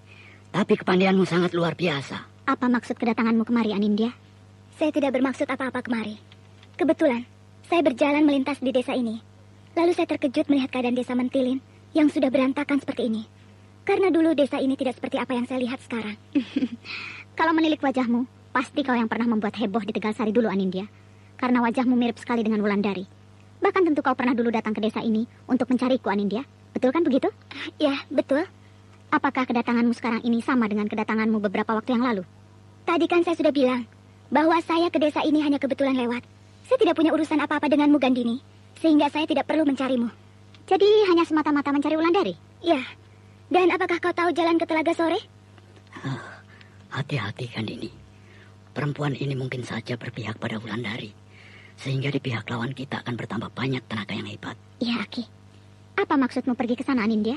Tapi kepandaianmu sangat luar biasa. Apa maksud kedatanganmu kemari, Anindya? Saya tidak bermaksud apa-apa kemari. Kebetulan, saya berjalan melintas di desa ini. Lalu saya terkejut melihat keadaan desa Mentilin yang sudah berantakan seperti ini. Karena dulu desa ini tidak seperti apa yang saya lihat sekarang. Kalau menilik wajahmu, pasti kau yang pernah membuat heboh di Tegal Sari dulu, Anindya. Karena wajahmu mirip sekali dengan Wulandari. Bahkan tentu kau pernah dulu datang ke desa ini untuk mencariku, Anindya. Betul kan begitu? Ya, betul. Apakah kedatanganmu sekarang ini sama dengan kedatanganmu beberapa waktu yang lalu? Tadi kan saya sudah bilang bahwa saya ke desa ini hanya kebetulan lewat. Saya tidak punya urusan apa-apa denganmu, Gandini. Sehingga saya tidak perlu mencarimu. Jadi hanya semata-mata mencari Wulandari? Ya. Dan apakah kau tahu jalan ke Telaga Sore? Hati-hati, Gandini. Perempuan ini mungkin saja berpihak pada Wulandari. Sehingga di pihak lawan kita akan bertambah banyak tenaga yang hebat. Iya, Aki. Apa maksudmu pergi ke sana, Anindya?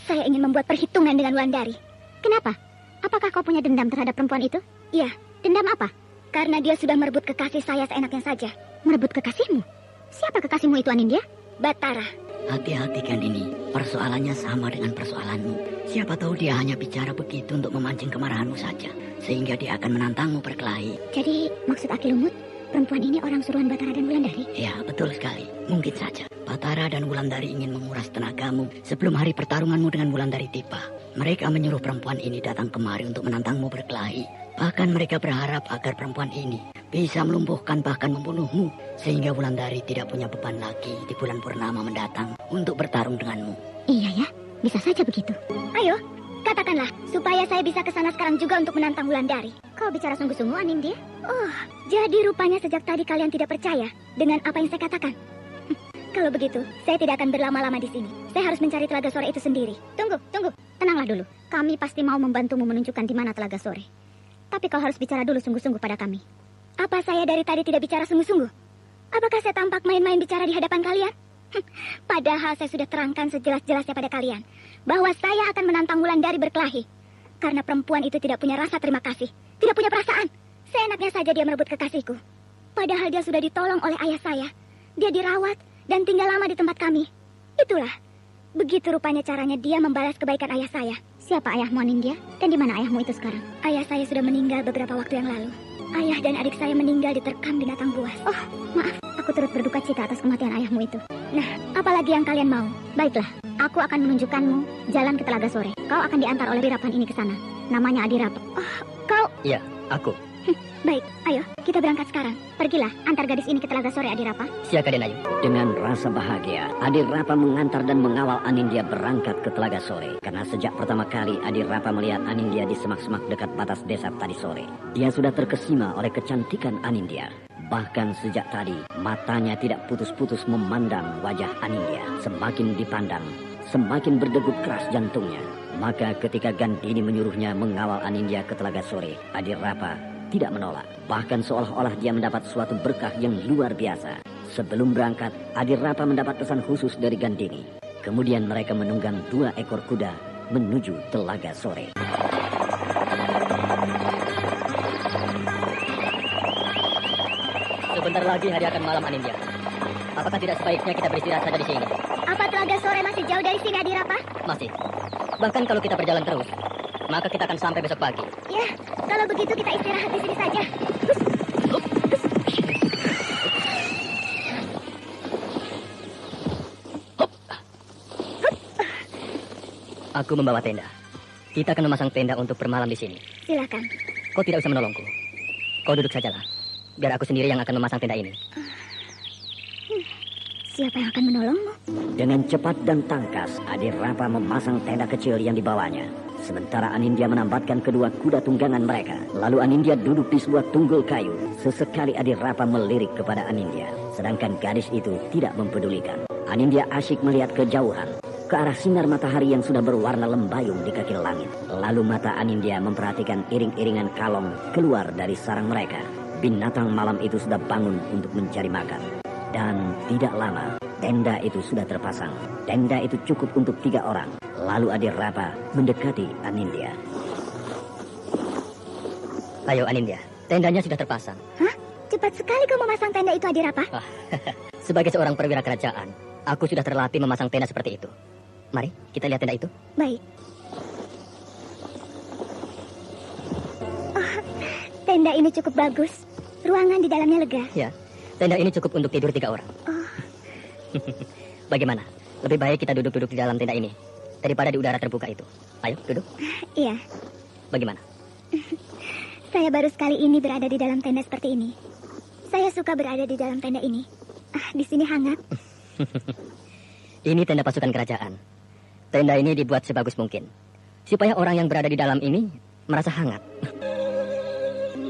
Saya ingin membuat perhitungan dengan Wulandari. Kenapa? Apakah kau punya dendam terhadap perempuan itu? Iya. Dendam apa? Karena dia sudah merebut kekasih saya seenaknya saja. Merebut kekasihmu? Siapa kekasihmu itu, Anindya? Batara. Hati-hati Gandini, persoalannya sama dengan persoalanmu. Siapa tahu dia hanya bicara begitu untuk memancing kemarahanmu saja, sehingga dia akan menantangmu berkelahi. Jadi, maksud Aki Lumut, perempuan ini orang suruhan Batara dan Wulandari? Ya, betul sekali. Mungkin saja Batara dan Wulandari ingin menguras tenagamu sebelum hari pertarunganmu dengan Wulandari tiba. Mereka menyuruh perempuan ini datang kemari untuk menantangmu berkelahi. Bahkan mereka berharap agar perempuan ini bisa melumpuhkan bahkan membunuhmu, sehingga Wulandari tidak punya beban lagi di bulan purnama mendatang untuk bertarung denganmu. Iya ya, bisa saja begitu. Ayo, katakanlah, supaya saya bisa ke sana sekarang juga untuk menantang Wulandari. Kau bicara sungguh-sungguh, Anindya? Oh, jadi rupanya sejak tadi kalian tidak percaya dengan apa yang saya katakan. Kalau begitu, saya tidak akan berlama-lama di sini. Saya harus mencari Telaga Sore itu sendiri. Tunggu. Tenanglah dulu. Kami pasti mau membantumu menunjukkan di mana Telaga Sore. Tapi kau harus bicara dulu sungguh-sungguh pada kami. Apa saya dari tadi tidak bicara sungguh-sungguh? Apakah saya tampak main-main bicara di hadapan kalian? Padahal saya sudah terangkan sejelas-jelasnya pada kalian bahwa saya akan menantang Wulandari berkelahi. Karena perempuan itu tidak punya rasa terima kasih, tidak punya perasaan. Seenaknya saja dia merebut kekasihku. Padahal dia sudah ditolong oleh ayah saya. Dia dirawat dan tinggal lama di tempat kami. Itulah, begitu rupanya caranya dia membalas kebaikan ayah saya. Siapa ayahmu, Anindya? Dan di mana ayahmu itu sekarang? Ayah saya sudah meninggal beberapa waktu yang lalu. Ayah dan adik saya meninggal diterkam binatang buas. Oh, maaf. Aku turut berduka cita atas kematian ayahmu itu. Nah, apalagi yang kalian mau? Baiklah, aku akan menunjukkanmu jalan ke Telaga Sore. Kau akan diantar oleh Wirapan ini ke sana. Namanya Adirapa. Oh, kau... Iya, aku. Baik, ayo, kita berangkat sekarang. Pergilah, antar gadis ini ke Telaga Sore, Adirapa. Silakan, Ayu. Dengan rasa bahagia, Adirapa mengantar dan mengawal Anindya berangkat ke Telaga Sore. Karena sejak pertama kali Adirapa melihat Anindya di semak-semak dekat batas desa tadi sore, dia sudah terkesima oleh kecantikan Anindya. Bahkan sejak tadi, matanya tidak putus-putus memandang wajah Anindya. Semakin dipandang, semakin berdegup keras jantungnya. Maka ketika Gandini menyuruhnya mengawal Anindya ke Telaga Sore, Adirapa tidak menolak. Bahkan seolah-olah dia mendapat suatu berkah yang luar biasa. Sebelum berangkat, Adirapa mendapat pesan khusus dari Gandini. Kemudian mereka menunggang 2 ekor kuda menuju Telaga Sore. Sebentar lagi hari akan malam, Anindya. Apakah tidak sebaiknya kita beristirahat saja di sini? Apa Telaga Sore masih jauh dari sini, Adirapa? Masih. Bahkan kalau kita berjalan terus, maka kita akan sampai besok pagi. Ya, kalau begitu kita istirahat di sini saja. Aku membawa tenda. Kita akan memasang tenda untuk bermalam di sini. Silakan. Kau tidak usah menolongku. Kau duduk sajalah. Biar aku sendiri yang akan memasang tenda ini. Siapa yang akan menolongmu? Dengan cepat dan tangkas, Adirapa memasang tenda kecil yang dibawanya. Sementara Anindya menambatkan kedua kuda tunggangan mereka. Lalu Anindya duduk di sebuah tunggul kayu. Sesekali Adirapa melirik kepada Anindya. Sedangkan gadis itu tidak mempedulikan. Anindya asyik melihat kejauhan, ke arah sinar matahari yang sudah berwarna lembayung di kaki langit. Lalu mata Anindya memperhatikan iring-iringan kalong keluar dari sarang mereka. Binatang malam itu sudah bangun untuk mencari makan. Dan tidak lama, tenda itu sudah terpasang. Tenda itu cukup untuk 3 orang. Lalu Adirapa mendekati Anindya. Ayo, Anindya. Tendanya sudah terpasang. Hah? Cepat sekali kau memasang tenda itu, Adirapa. Sebagai seorang perwira kerajaan, aku sudah terlatih memasang tenda seperti itu. Mari, kita lihat tenda itu. Baik. Oh, tenda ini cukup bagus. Ruangan di dalamnya lega. Ya, tenda ini cukup untuk tidur 3 orang. Oh. Bagaimana? Lebih baik kita duduk-duduk di dalam tenda ini daripada di udara terbuka itu. Ayo, duduk. Iya. Bagaimana? Saya baru sekali ini berada di dalam tenda seperti ini. Saya suka berada di dalam tenda ini. Di sini hangat. Ini tenda pasukan kerajaan. Tenda ini dibuat sebagus mungkin, supaya orang yang berada di dalam ini merasa hangat.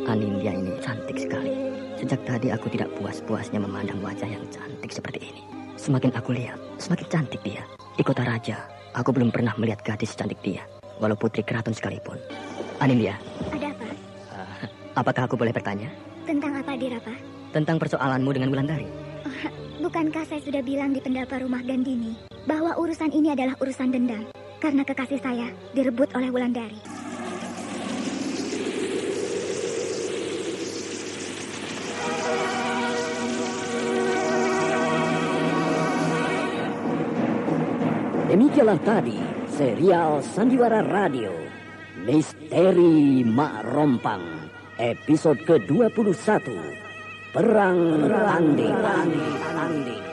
Anindya ini cantik sekali. Sejak tadi aku tidak puas-puasnya memandang wajah yang cantik seperti ini. Semakin aku lihat, semakin cantik dia. Di kota raja, aku belum pernah melihat gadis cantik dia, walau putri keraton sekalipun. Anindya. Ada apa? Apakah aku boleh bertanya? Tentang apa, Adirapa? Tentang persoalanmu dengan Wulandari. Bukankah saya sudah bilang di pendapa rumah Gandini bahwa urusan ini adalah urusan dendam karena kekasih saya direbut oleh Wulandari. Demikianlah tadi serial Sandiwara Radio Misteri Mak Rompang episode ke-21 Perang Tanding.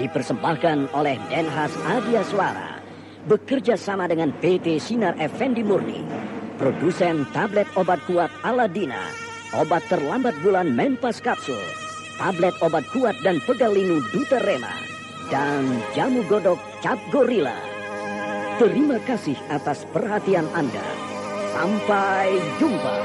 Dipersembahkan oleh Denhas Adia Suara bekerja sama dengan PT Sinar Effendi Murni, produsen tablet obat kuat Aladina, obat terlambat bulan Menpas Kapsul, tablet obat kuat dan pegalinu Duta Rema, dan jamu godok Cap Gorilla. Terima kasih atas perhatian Anda. Sampai jumpa.